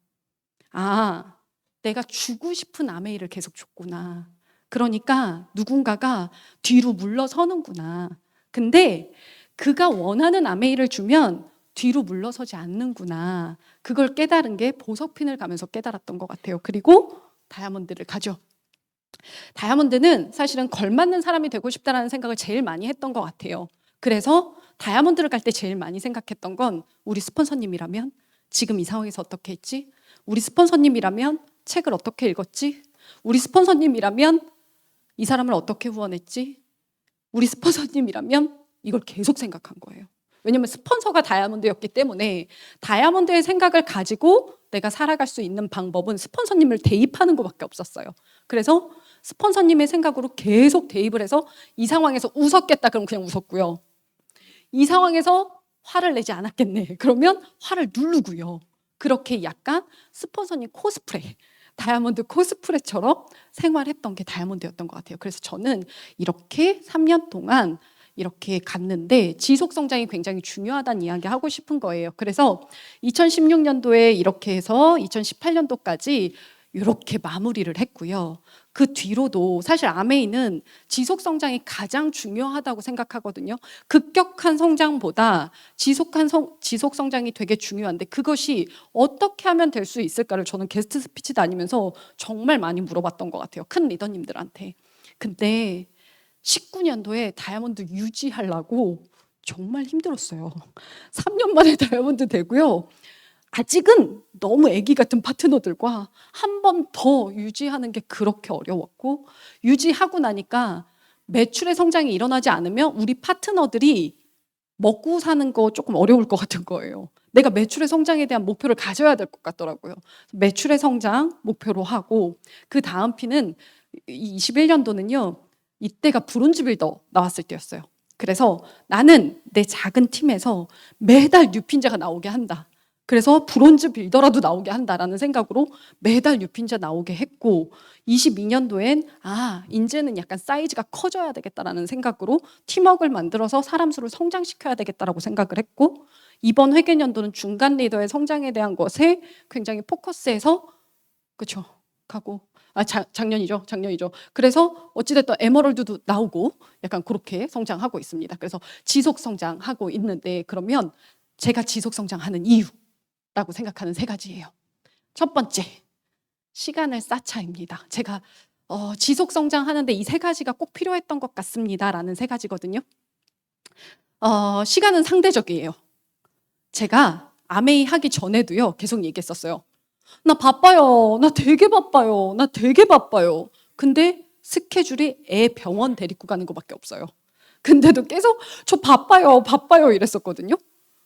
아, 내가 주고 싶은 아메이를 계속 줬구나. 그러니까 누군가가 뒤로 물러서는구나. 근데 그가 원하는 아메이를 주면 뒤로 물러서지 않는구나. 그걸 깨달은 게 보석핀을 가면서 깨달았던 것 같아요. 그리고 다이아몬드를 가죠. 다이아몬드는 사실은 걸맞는 사람이 되고 싶다라는 생각을 제일 많이 했던 것 같아요. 그래서 다이아몬드를 갈 때 제일 많이 생각했던 건 우리 스폰서님이라면 지금 이 상황에서 어떻게 했지? 우리 스폰서님이라면 책을 어떻게 읽었지? 우리 스폰서님이라면 이 사람을 어떻게 후원했지? 우리 스폰서님이라면 이걸 계속 생각한 거예요. 왜냐하면 스폰서가 다이아몬드였기 때문에 다이아몬드의 생각을 가지고 내가 살아갈 수 있는 방법은 스폰서님을 대입하는 것밖에 없었어요. 그래서 스폰서님의 생각으로 계속 대입을 해서 이 상황에서 웃었겠다 그럼 그냥 웃었고요. 이 상황에서 화를 내지 않았겠네 그러면 화를 누르고요. 그렇게 약간 스폰서님 코스프레, 다이아몬드 코스프레처럼 생활했던 게 다이아몬드였던 것 같아요. 그래서 저는 이렇게 3년 동안 이렇게 갔는데 지속 성장이 굉장히 중요하다는 이야기 하고 싶은 거예요. 그래서 2016년도에 이렇게 해서 2018년도까지 이렇게 마무리를 했고요. 그 뒤로도 사실 아메이는 지속 성장이 가장 중요하다고 생각하거든요. 급격한 성장보다 지속 성장이 되게 중요한데 그것이 어떻게 하면 될 수 있을까를 저는 게스트 스피치 다니면서 정말 많이 물어봤던 것 같아요. 큰 리더님들한테. 근데 19년도에 다이아몬드 유지하려고 정말 힘들었어요. 3년 만에 다이아몬드 되고요. 아직은 너무 애기 같은 파트너들과 한 번 더 유지하는 게 그렇게 어려웠고 유지하고 나니까 매출의 성장이 일어나지 않으면 우리 파트너들이 먹고 사는 거 조금 어려울 것 같은 거예요. 내가 매출의 성장에 대한 목표를 가져야 될 것 같더라고요. 매출의 성장 목표로 하고 그 다음 피는 21년도는요. 이때가 브론즈 빌더 나왔을 때였어요. 그래서 나는 내 작은 팀에서 매달 뉴핀자가 나오게 한다. 그래서 브론즈 빌더라도 나오게 한다라는 생각으로 매달 뉴핀자 나오게 했고 22년도엔 이제는 약간 사이즈가 커져야 되겠다라는 생각으로 팀워크를 만들어서 사람 수를 성장시켜야 되겠다라고 생각을 했고 이번 회계년도는 중간 리더의 성장에 대한 것에 굉장히 포커스해서 그렇죠. 가고 작년이죠. 그래서 어찌됐든 에머럴드도 나오고 약간 그렇게 성장하고 있습니다. 그래서 지속 성장하고 있는데 그러면 제가 지속 성장하는 이유라고 생각하는 3가지예요. 첫 번째, 시간을 쌓자입니다. 제가 지속 성장하는데 이 3가지가 꼭 필요했던 것 같습니다라는 3가지거든요. 시간은 상대적이에요. 제가 아메이 하기 전에도요 계속 얘기했었어요. 나 바빠요. 나 되게 바빠요. 근데 스케줄이 애 병원 데리고 가는 것밖에 없어요. 근데도 계속 저 바빠요 이랬었거든요.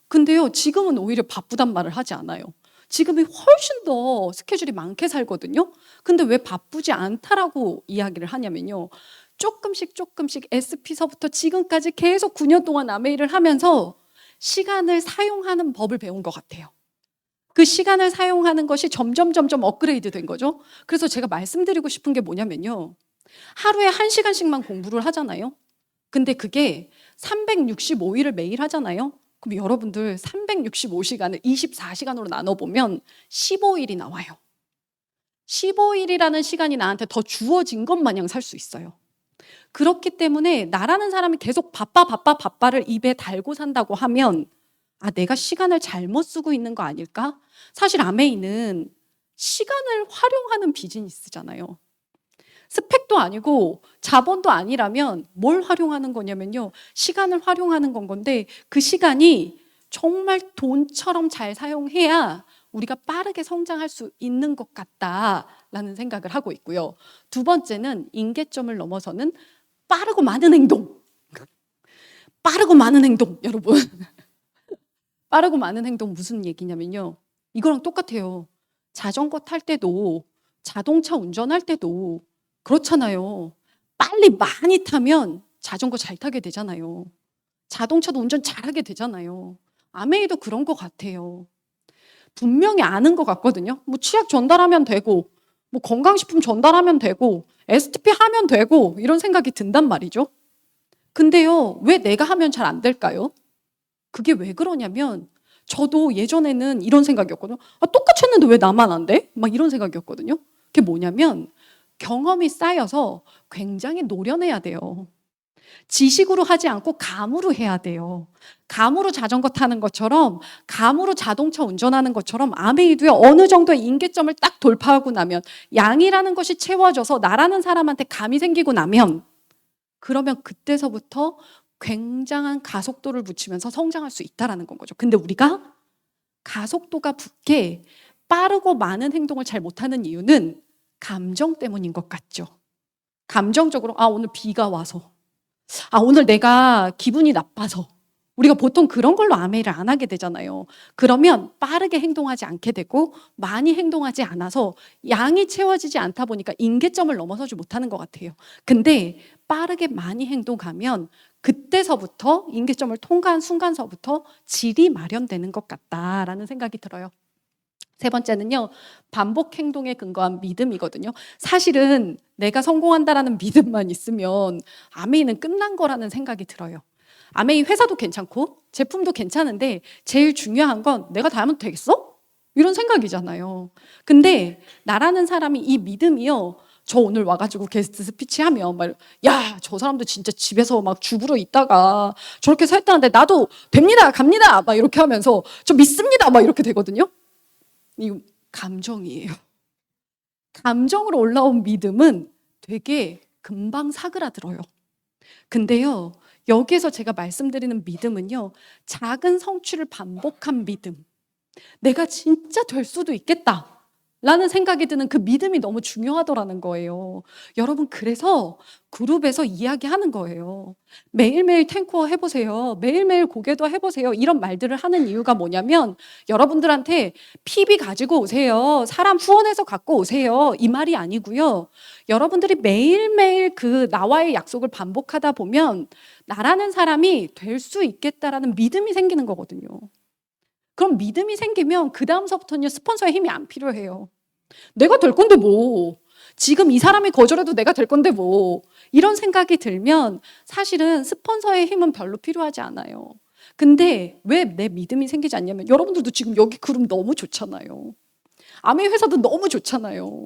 근데요 지금은 오히려 바쁘단 말을 하지 않아요. 지금이 훨씬 더 스케줄이 많게 살거든요. 근데 왜 바쁘지 않다라고 이야기를 하냐면요. 조금씩 SP서부터 지금까지 계속 9년 동안 아메이를 하면서 시간을 사용하는 법을 배운 것 같아요. 그 시간을 사용하는 것이 점점 업그레이드 된 거죠. 그래서 제가 말씀드리고 싶은 게 뭐냐면요. 하루에 1시간씩만 공부를 하잖아요. 근데 그게 365일을 매일 하잖아요. 그럼 여러분들 365시간을 24시간으로 나눠보면 15일이 나와요. 15일이라는 시간이 나한테 더 주어진 것 마냥 살 수 있어요. 그렇기 때문에 나라는 사람이 계속 바빠를 입에 달고 산다고 하면 내가 시간을 잘못 쓰고 있는 거 아닐까? 사실 아메이는 시간을 활용하는 비즈니스잖아요. 스펙도 아니고 자본도 아니라면 뭘 활용하는 거냐면요. 시간을 활용하는 건데 그 시간이 정말 돈처럼 잘 사용해야 우리가 빠르게 성장할 수 있는 것 같다라는 생각을 하고 있고요. 두 번째는 임계점을 넘어서는 빠르고 많은 행동. 빠르고 많은 행동, 여러분. 빠르고 많은 행동 무슨 얘기냐면요. 이거랑 똑같아요. 자전거 탈 때도 자동차 운전할 때도 그렇잖아요. 빨리 많이 타면 자전거 잘 타게 되잖아요. 자동차도 운전 잘하게 되잖아요. 아메이도 그런 것 같아요. 분명히 아는 것 같거든요. 뭐 치약 전달하면 되고 뭐 건강식품 전달하면 되고 STP 하면 되고 이런 생각이 든단 말이죠. 근데요, 왜 내가 하면 잘 안 될까요? 그게 왜 그러냐면 저도 예전에는 이런 생각이었거든요. 똑같이 했는데 왜 나만 안 돼? 막 이런 생각이었거든요. 그게 뭐냐면 경험이 쌓여서 굉장히 노련해야 돼요. 지식으로 하지 않고 감으로 해야 돼요. 감으로 자전거 타는 것처럼, 감으로 자동차 운전하는 것처럼 아메이도요, 어느 정도의 임계점을 딱 돌파하고 나면 양이라는 것이 채워져서 나라는 사람한테 감이 생기고 나면 그러면 그때서부터 굉장한 가속도를 붙이면서 성장할 수 있다는 건 거죠. 근데 우리가 가속도가 붙게 빠르고 많은 행동을 잘 못하는 이유는 감정 때문인 것 같죠. 감정적으로 오늘 비가 와서, 오늘 내가 기분이 나빠서, 우리가 보통 그런 걸로 아메이를 안 하게 되잖아요. 그러면 빠르게 행동하지 않게 되고 많이 행동하지 않아서 양이 채워지지 않다 보니까 임계점을 넘어서지 못하는 것 같아요. 근데 빠르게 많이 행동하면 그때서부터 임계점을 통과한 순간서부터 질이 마련되는 것 같다라는 생각이 들어요. 세 번째는요, 반복 행동에 근거한 믿음이거든요. 사실은 내가 성공한다라는 믿음만 있으면 아메이는 끝난 거라는 생각이 들어요. 아메이 회사도 괜찮고 제품도 괜찮은데 제일 중요한 건 내가 다 하면 되겠어? 이런 생각이잖아요. 근데 나라는 사람이 이 믿음이요, 저 오늘 와가지고 게스트 스피치하면 저 사람도 진짜 집에서 막 주부로 있다가 저렇게 해서 했다는데 나도 됩니다, 갑니다, 막 이렇게 하면서 저 믿습니다, 막 이렇게 되거든요. 이 감정이에요. 감정으로 올라온 믿음은 되게 금방 사그라들어요. 근데요, 여기에서 제가 말씀드리는 믿음은요, 작은 성취를 반복한 믿음. 내가 진짜 될 수도 있겠다 라는 생각이 드는 그 믿음이 너무 중요하더라는 거예요. 여러분, 그래서 그룹에서 이야기하는 거예요. 매일매일 탱코어 해보세요. 매일매일 고개도 해보세요. 이런 말들을 하는 이유가 뭐냐면 여러분들한테 PB 가지고 오세요. 사람 후원해서 갖고 오세요. 이 말이 아니고요. 여러분들이 매일매일 그 나와의 약속을 반복하다 보면 나라는 사람이 될 수 있겠다라는 믿음이 생기는 거거든요. 그럼 믿음이 생기면 그 다음서부터는 스폰서의 힘이 안 필요해요. 내가 될 건데 뭐. 지금 이 사람이 거절해도 내가 될 건데 뭐. 이런 생각이 들면 사실은 스폰서의 힘은 별로 필요하지 않아요. 근데 왜 내 믿음이 생기지 않냐면 여러분들도 지금 여기 그룹 너무 좋잖아요. 아메이 회사도 너무 좋잖아요.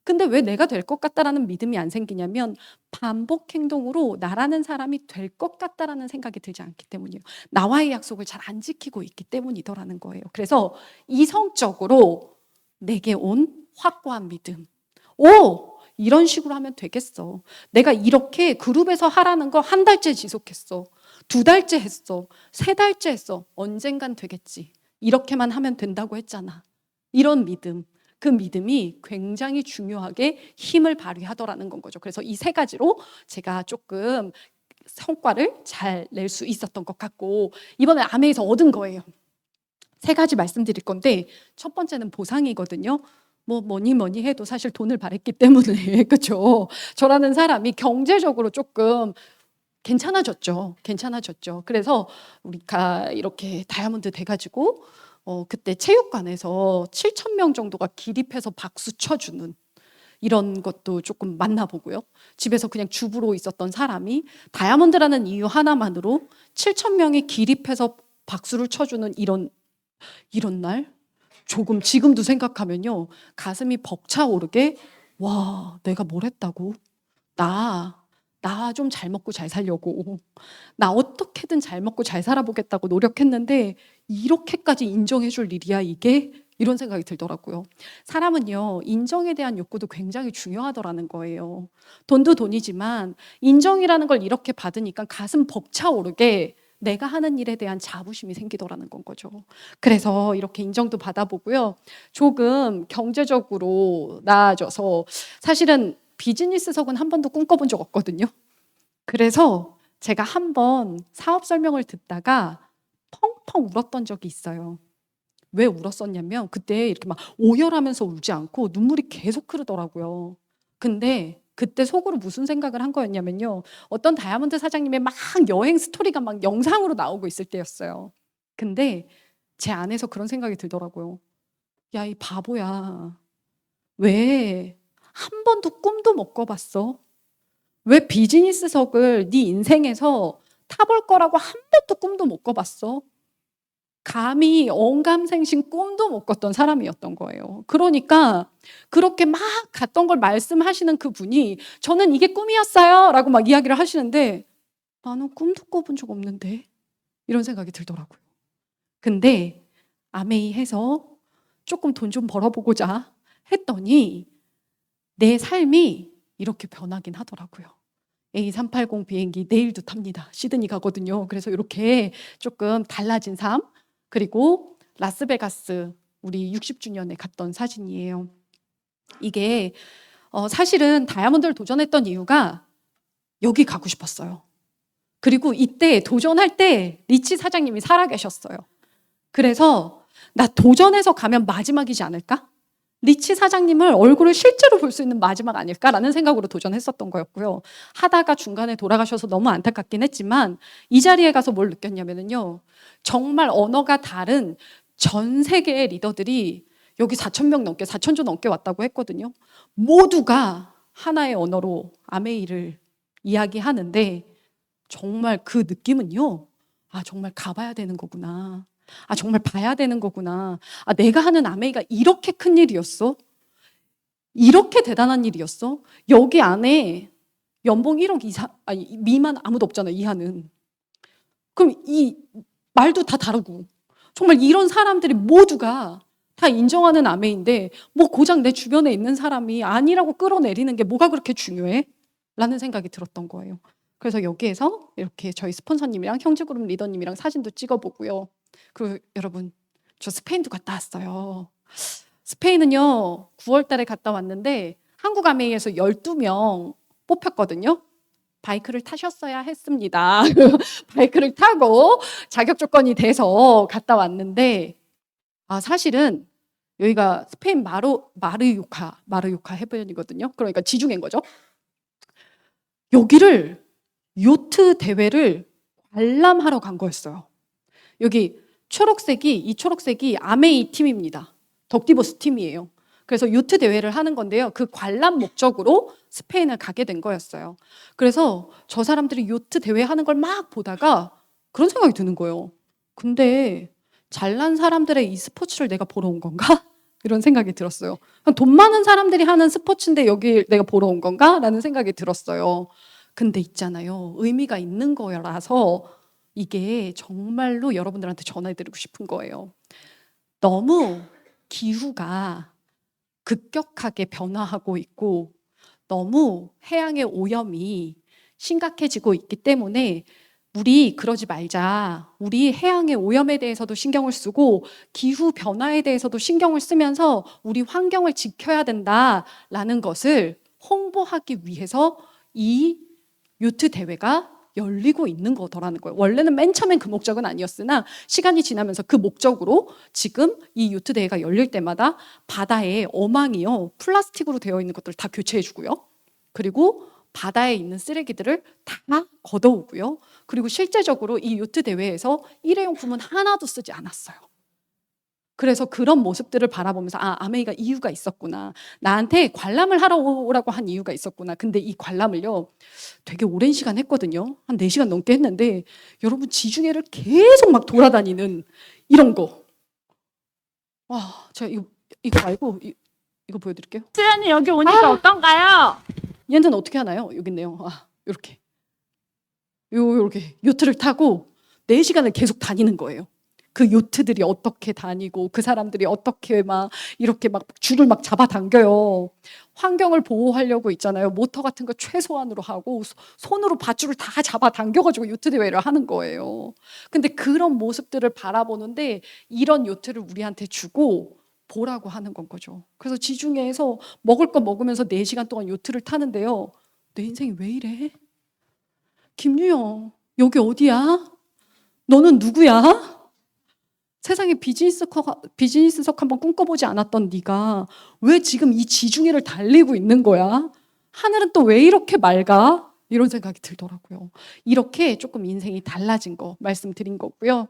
근데 왜 내가 될 것 같다라는 믿음이 안 생기냐면 반복 행동으로 나라는 사람이 될 것 같다라는 생각이 들지 않기 때문이에요. 나와의 약속을 잘 안 지키고 있기 때문이더라는 거예요. 그래서 이성적으로 내게 온 확고한 믿음. 이런 식으로 하면 되겠어. 내가 이렇게 그룹에서 하라는 거 한 달째 지속했어. 2달째 했어. 3달째 했어. 언젠간 되겠지. 이렇게만 하면 된다고 했잖아. 이런 믿음. 그 믿음이 굉장히 중요하게 힘을 발휘하더라는 건 거죠. 그래서 이 3가지로 제가 조금 성과를 잘 낼 수 있었던 것 같고 이번에 아메이에서 얻은 거예요. 3가지 말씀드릴 건데 첫 번째는 보상이거든요. 뭐니 해도 사실 돈을 바랬기 때문에 그렇죠. 저라는 사람이 경제적으로 조금 괜찮아졌죠. 그래서 우리가 이렇게 다이아몬드 돼가지고 그때 체육관에서 7,000명 정도가 기립해서 박수 쳐주는 이런 것도 조금 만나보고요. 집에서 그냥 주부로 있었던 사람이 다이아몬드라는 이유 하나만으로 7,000명이 기립해서 박수를 쳐주는 이런 날 조금 지금도 생각하면요 가슴이 벅차오르게 와 내가 뭘 했다고 나 좀 잘 먹고 잘 살려고 나 어떻게든 잘 먹고 잘 살아보겠다고 노력했는데 이렇게까지 인정해 줄 일이야 이게? 이런 생각이 들더라고요. 사람은요 인정에 대한 욕구도 굉장히 중요하더라는 거예요. 돈도 돈이지만 인정이라는 걸 이렇게 받으니까 가슴 벅차오르게 내가 하는 일에 대한 자부심이 생기더라는 건 거죠. 그래서 이렇게 인정도 받아보고요. 조금 경제적으로 나아져서 사실은 비즈니스석은 한 번도 꿈꿔본 적 없거든요. 그래서 제가 한 번 사업 설명을 듣다가 펑펑 울었던 적이 있어요. 왜 울었었냐면 그때 이렇게 막 오열하면서 울지 않고 눈물이 계속 흐르더라고요. 근데 그때 속으로 무슨 생각을 한 거였냐면요. 어떤 다이아몬드 사장님의 막 여행 스토리가 막 영상으로 나오고 있을 때였어요. 근데 제 안에서 그런 생각이 들더라고요. 야, 이 바보야. 왜 한 번도 꿈도 못 꿔봤어? 왜 비즈니스석을 네 인생에서 타볼 거라고 한 번도 꿈도 못 꿔봤어? 감히 언감생심 꿈도 못 꿨던 사람이었던 거예요. 그러니까 그렇게 막 갔던 걸 말씀하시는 그분이 저는 이게 꿈이었어요 라고 막 이야기를 하시는데 나는 꿈도 꿔본 적 없는데 이런 생각이 들더라고요. 근데 아메이 해서 조금 돈 좀 벌어보고자 했더니 내 삶이 이렇게 변하긴 하더라고요. A380 비행기 내일도 탑니다. 시드니 가거든요. 그래서 이렇게 조금 달라진 삶 그리고 라스베가스 우리 60주년에 갔던 사진이에요. 이게 사실은 다이아몬드를 도전했던 이유가 여기 가고 싶었어요. 그리고 이때 도전할 때 리치 사장님이 살아계셨어요. 그래서 나 도전해서 가면 마지막이지 않을까? 리치 사장님을 얼굴을 실제로 볼 수 있는 마지막 아닐까라는 생각으로 도전했었던 거였고요. 하다가 중간에 돌아가셔서 너무 안타깝긴 했지만 이 자리에 가서 뭘 느꼈냐면요. 정말 언어가 다른 전 세계의 리더들이 여기 4,000명 넘게 4,000조 넘게 왔다고 했거든요. 모두가 하나의 언어로 아메이를 이야기하는데 정말 그 느낌은요. 아 정말 가봐야 되는 거구나. 아 정말 봐야 되는 거구나. 아 내가 하는 아메이가 이렇게 큰 일이었어? 이렇게 대단한 일이었어? 여기 안에 연봉 1억 이상 아니 미만 아무도 없잖아요. 이하는. 그럼 이 말도 다 다르고 정말 이런 사람들이 모두가 다 인정하는 아메인데 뭐 고작 내 주변에 있는 사람이 아니라고 끌어내리는 게 뭐가 그렇게 중요해? 라는 생각이 들었던 거예요. 그래서 여기에서 이렇게 저희 스폰서님이랑 형제그룹 리더님이랑 사진도 찍어보고요. 그리고 여러분 저 스페인도 갔다 왔어요. 스페인은요 9월 달에 갔다 왔는데 한국 아메이에서 12명 뽑혔거든요. 바이크를 타셨어야 했습니다. 바이크를 타고 자격 조건이 돼서 갔다 왔는데 사실은 여기가 스페인 마르요카 해변이거든요. 그러니까 지중해인 거죠. 여기를 요트 대회를 관람하러 간 거였어요. 여기 이 초록색이 아메이 팀입니다. 덕디보스 팀이에요. 그래서 요트 대회를 하는 건데요. 그 관람 목적으로 스페인을 가게 된 거였어요. 그래서 저 사람들이 요트 대회 하는 걸 막 보다가 그런 생각이 드는 거예요. 근데 잘난 사람들의 이 스포츠를 내가 보러 온 건가? 이런 생각이 들었어요. 돈 많은 사람들이 하는 스포츠인데 여기 내가 보러 온 건가? 라는 생각이 들었어요. 근데 있잖아요. 의미가 있는 거라서 이게 정말로 여러분들한테 전해드리고 싶은 거예요. 너무 기후가 급격하게 변화하고 있고 너무 해양의 오염이 심각해지고 있기 때문에 우리 그러지 말자. 우리 해양의 오염에 대해서도 신경을 쓰고 기후 변화에 대해서도 신경을 쓰면서 우리 환경을 지켜야 된다라는 것을 홍보하기 위해서 이 요트 대회가 열리고 있는 거더라는 거예요. 원래는 맨 처음엔 그 목적은 아니었으나 시간이 지나면서 그 목적으로 지금 이 요트 대회가 열릴 때마다 바다에 어망이요 플라스틱으로 되어 있는 것들을 다 교체해 주고요. 그리고 바다에 있는 쓰레기들을 다 걷어오고요. 그리고 실제적으로 이 요트 대회에서 일회용품은 하나도 쓰지 않았어요. 그래서 그런 모습들을 바라보면서 아메이가 이유가 있었구나. 나한테 관람을 하러 오라고 한 이유가 있었구나. 근데 이 관람을요, 되게 오랜 시간 했거든요. 한 4시간 넘게 했는데 여러분 지중해를 계속 막 돌아다니는 이런 거. 와, 제가 이거 말고 이거 보여드릴게요. 수연이 여기 오니까 어떤가요? 얘는 어떻게 하나요? 여기 있네요. 이렇게. 요렇게 요트를 타고 4시간을 계속 다니는 거예요. 그 요트들이 어떻게 다니고 그 사람들이 어떻게 막 이렇게 막 줄을 막 잡아당겨요. 환경을 보호하려고 있잖아요. 모터 같은 거 최소한으로 하고 손으로 밧줄을 다 잡아당겨가지고 요트 대회를 하는 거예요. 근데 그런 모습들을 바라보는데 이런 요트를 우리한테 주고 보라고 하는 건 거죠. 그래서 지중해에서 먹을 거 먹으면서 4시간 동안 요트를 타는데요. 내 인생이 왜 이래? 김유영, 여기 어디야? 너는 누구야? 세상에 비즈니스석 한번 꿈꿔보지 않았던 네가 왜 지금 이 지중해를 달리고 있는 거야? 하늘은 또 왜 이렇게 맑아? 이런 생각이 들더라고요. 이렇게 조금 인생이 달라진 거 말씀드린 거고요.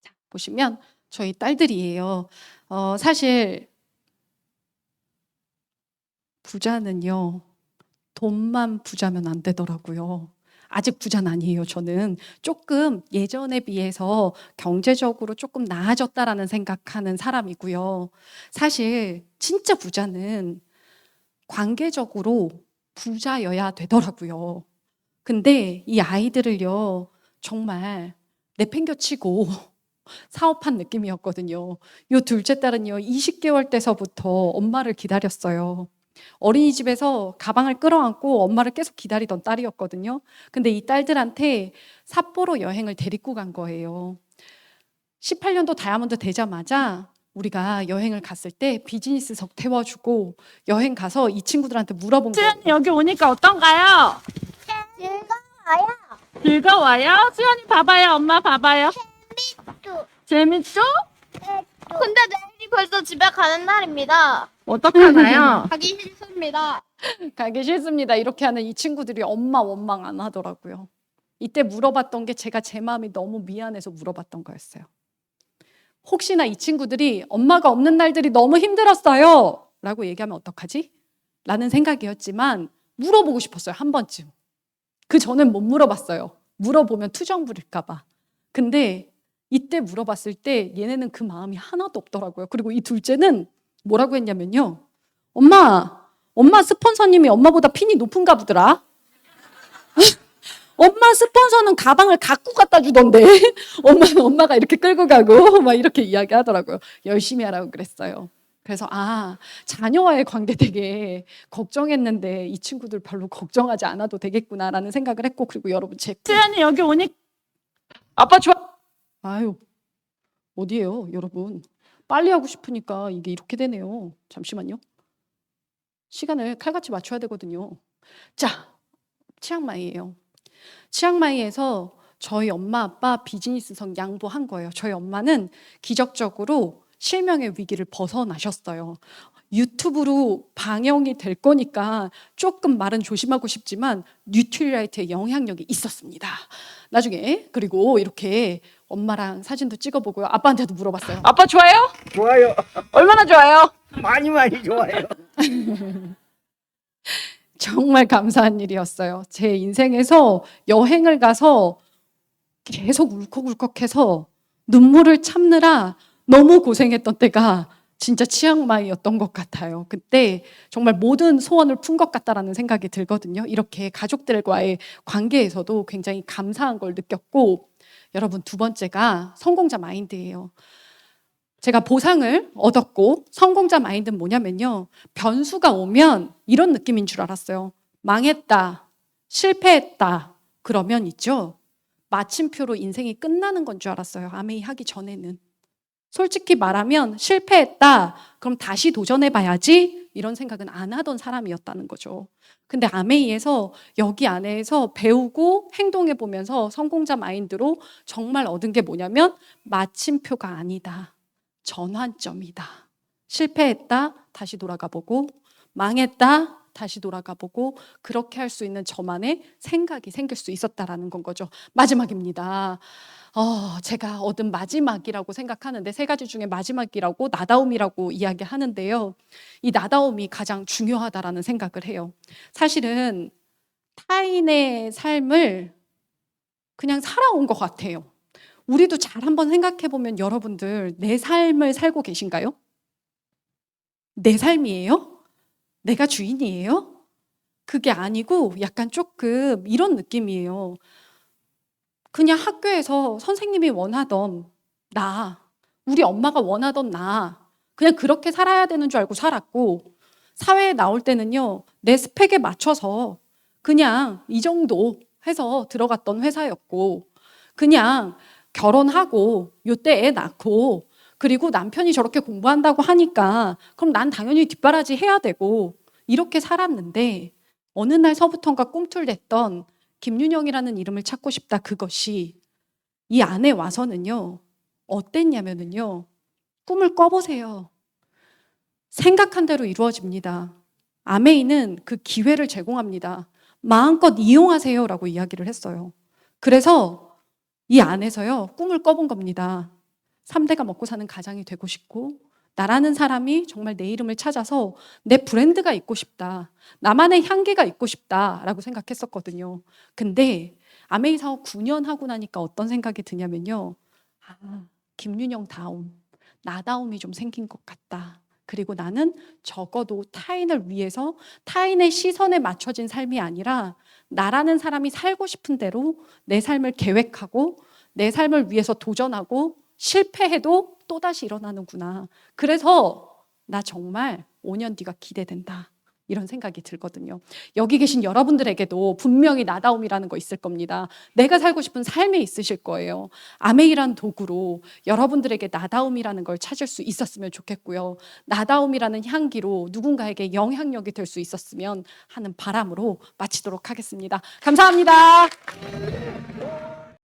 자, 보시면 저희 딸들이에요. 사실 부자는요, 돈만 부자면 안 되더라고요. 아직 부자는 아니에요. 저는 조금 예전에 비해서 경제적으로 조금 나아졌다라는 생각하는 사람이고요. 사실 진짜 부자는 관계적으로 부자여야 되더라고요. 근데 이 아이들을요, 정말 내팽겨치고 사업한 느낌이었거든요. 요 둘째 딸은요, 20개월 때서부터 엄마를 기다렸어요. 어린이집에서 가방을 끌어안고 엄마를 계속 기다리던 딸이었거든요. 근데 이 딸들한테 삿포로 여행을 데리고 간 거예요. 18년도 다이아몬드 되자마자 우리가 여행을 갔을 때 비즈니스석 태워주고 여행 가서 이 친구들한테 물어본 거예요. 수연이 여기 오니까 어떤가요? 즐거워요. 즐거워요? 수연이 봐봐요. 엄마 봐봐요. 재밌죠? 근데 내일이 벌써 집에 가는 날입니다. 어떡하나요? 가기 싫습니다. 가기 싫습니다. 이렇게 하는 이 친구들이 엄마 원망 안 하더라고요. 이때 물어봤던 게 제가 제 마음이 너무 미안해서 물어봤던 거였어요. 혹시나 이 친구들이 엄마가 없는 날들이 너무 힘들었어요 라고 얘기하면 어떡하지? 라는 생각이었지만 물어보고 싶었어요. 한 번쯤. 그 전엔 못 물어봤어요. 물어보면 투정 부릴까 봐. 근데 이때 물어봤을 때 얘네는 그 마음이 하나도 없더라고요. 그리고 이 둘째는 뭐라고 했냐면요. 엄마 스폰서님이 엄마보다 핀이 높은가 보더라. 엄마 스폰서는 가방을 갖고 갖다 주던데 엄마가 이렇게 끌고 가고 막 이렇게 이야기하더라고요. 열심히 하라고 그랬어요. 그래서 자녀와의 관계 되게 걱정했는데 이 친구들 별로 걱정하지 않아도 되겠구나라는 생각을 했고, 그리고 여러분 수연이 여기 오니까 아빠 좋아. 아유, 어디예요, 여러분? 빨리 하고 싶으니까 이게 이렇게 되네요. 잠시만요. 시간을 칼같이 맞춰야 되거든요. 자, 치앙마이예요. 치앙마이에서 저희 엄마 아빠 비즈니스석 양보한 거예요. 저희 엄마는 기적적으로 실명의 위기를 벗어나셨어요. 유튜브로 방영이 될 거니까 조금 말은 조심하고 싶지만 뉴트리라이트의 영향력이 있었습니다. 나중에 그리고 이렇게 엄마랑 사진도 찍어보고요. 아빠한테도 물어봤어요. 아빠 좋아요? 좋아요. 얼마나 좋아요? 많이 좋아요. 정말 감사한 일이었어요. 제 인생에서 여행을 가서 계속 울컥울컥해서 눈물을 참느라 너무 고생했던 때가 진짜 치앙마이였던 것 같아요. 그때 정말 모든 소원을 푼 것 같다라는 생각이 들거든요. 이렇게 가족들과의 관계에서도 굉장히 감사한 걸 느꼈고, 여러분 두 번째가 성공자 마인드예요. 제가 보상을 얻었고, 성공자 마인드는 뭐냐면요, 변수가 오면 이런 느낌인 줄 알았어요. 망했다, 실패했다, 그러면 있죠, 마침표로 인생이 끝나는 건 줄 알았어요. 아메이 하기 전에는. 솔직히 말하면 실패했다, 그럼 다시 도전해봐야지, 이런 생각은 안 하던 사람이었다는 거죠. 근데 아메이에서 여기 안에서 배우고 행동해보면서 성공자 마인드로 정말 얻은 게 뭐냐면 마침표가 아니다, 전환점이다. 실패했다, 다시 돌아가 보고, 망했다, 다시 돌아가 보고 그렇게 할 수 있는 저만의 생각이 생길 수 있었다라는 건 거죠. 마지막입니다. 제가 얻은 마지막이라고 생각하는데 세 가지 중에 마지막이라고 나다움이라고 이야기하는데요. 이 나다움이 가장 중요하다라는 생각을 해요. 사실은 타인의 삶을 그냥 살아온 것 같아요. 우리도 잘 한번 생각해 보면 여러분들 내 삶을 살고 계신가요? 내 삶이에요? 내가 주인이에요? 그게 아니고 약간 조금 이런 느낌이에요. 그냥 학교에서 선생님이 원하던 나, 우리 엄마가 원하던 나, 그냥 그렇게 살아야 되는 줄 알고 살았고, 사회에 나올 때는요, 내 스펙에 맞춰서 그냥 이 정도 해서 들어갔던 회사였고, 그냥 결혼하고, 요때 애 낳고, 그리고 남편이 저렇게 공부한다고 하니까, 그럼 난 당연히 뒷바라지 해야 되고, 이렇게 살았는데, 어느 날서부턴가 꿈틀댔던 김윤영이라는 이름을 찾고 싶다, 그것이 이 안에 와서는요, 어땠냐면은요, 꿈을 꿔보세요. 생각한 대로 이루어집니다. 아메이는 그 기회를 제공합니다. 마음껏 이용하세요라고 이야기를 했어요. 그래서 이 안에서요, 꿈을 꿔본 겁니다. 3대가 먹고 사는 가장이 되고 싶고, 나라는 사람이 정말 내 이름을 찾아서 내 브랜드가 있고 싶다. 나만의 향기가 있고 싶다라고 생각했었거든요. 근데 아메이 사업 9년 하고 나니까 어떤 생각이 드냐면요. 김윤영 다움, 나다움이 좀 생긴 것 같다. 그리고 나는 적어도 타인을 위해서 타인의 시선에 맞춰진 삶이 아니라 나라는 사람이 살고 싶은 대로 내 삶을 계획하고 내 삶을 위해서 도전하고 실패해도 또다시 일어나는구나. 그래서 나 정말 5년 뒤가 기대된다. 이런 생각이 들거든요. 여기 계신 여러분들에게도 분명히 나다움이라는 거 있을 겁니다. 내가 살고 싶은 삶이 있으실 거예요. 아메이란 도구로 여러분들에게 나다움이라는 걸 찾을 수 있었으면 좋겠고요. 나다움이라는 향기로 누군가에게 영향력이 될 수 있었으면 하는 바람으로 마치도록 하겠습니다. 감사합니다.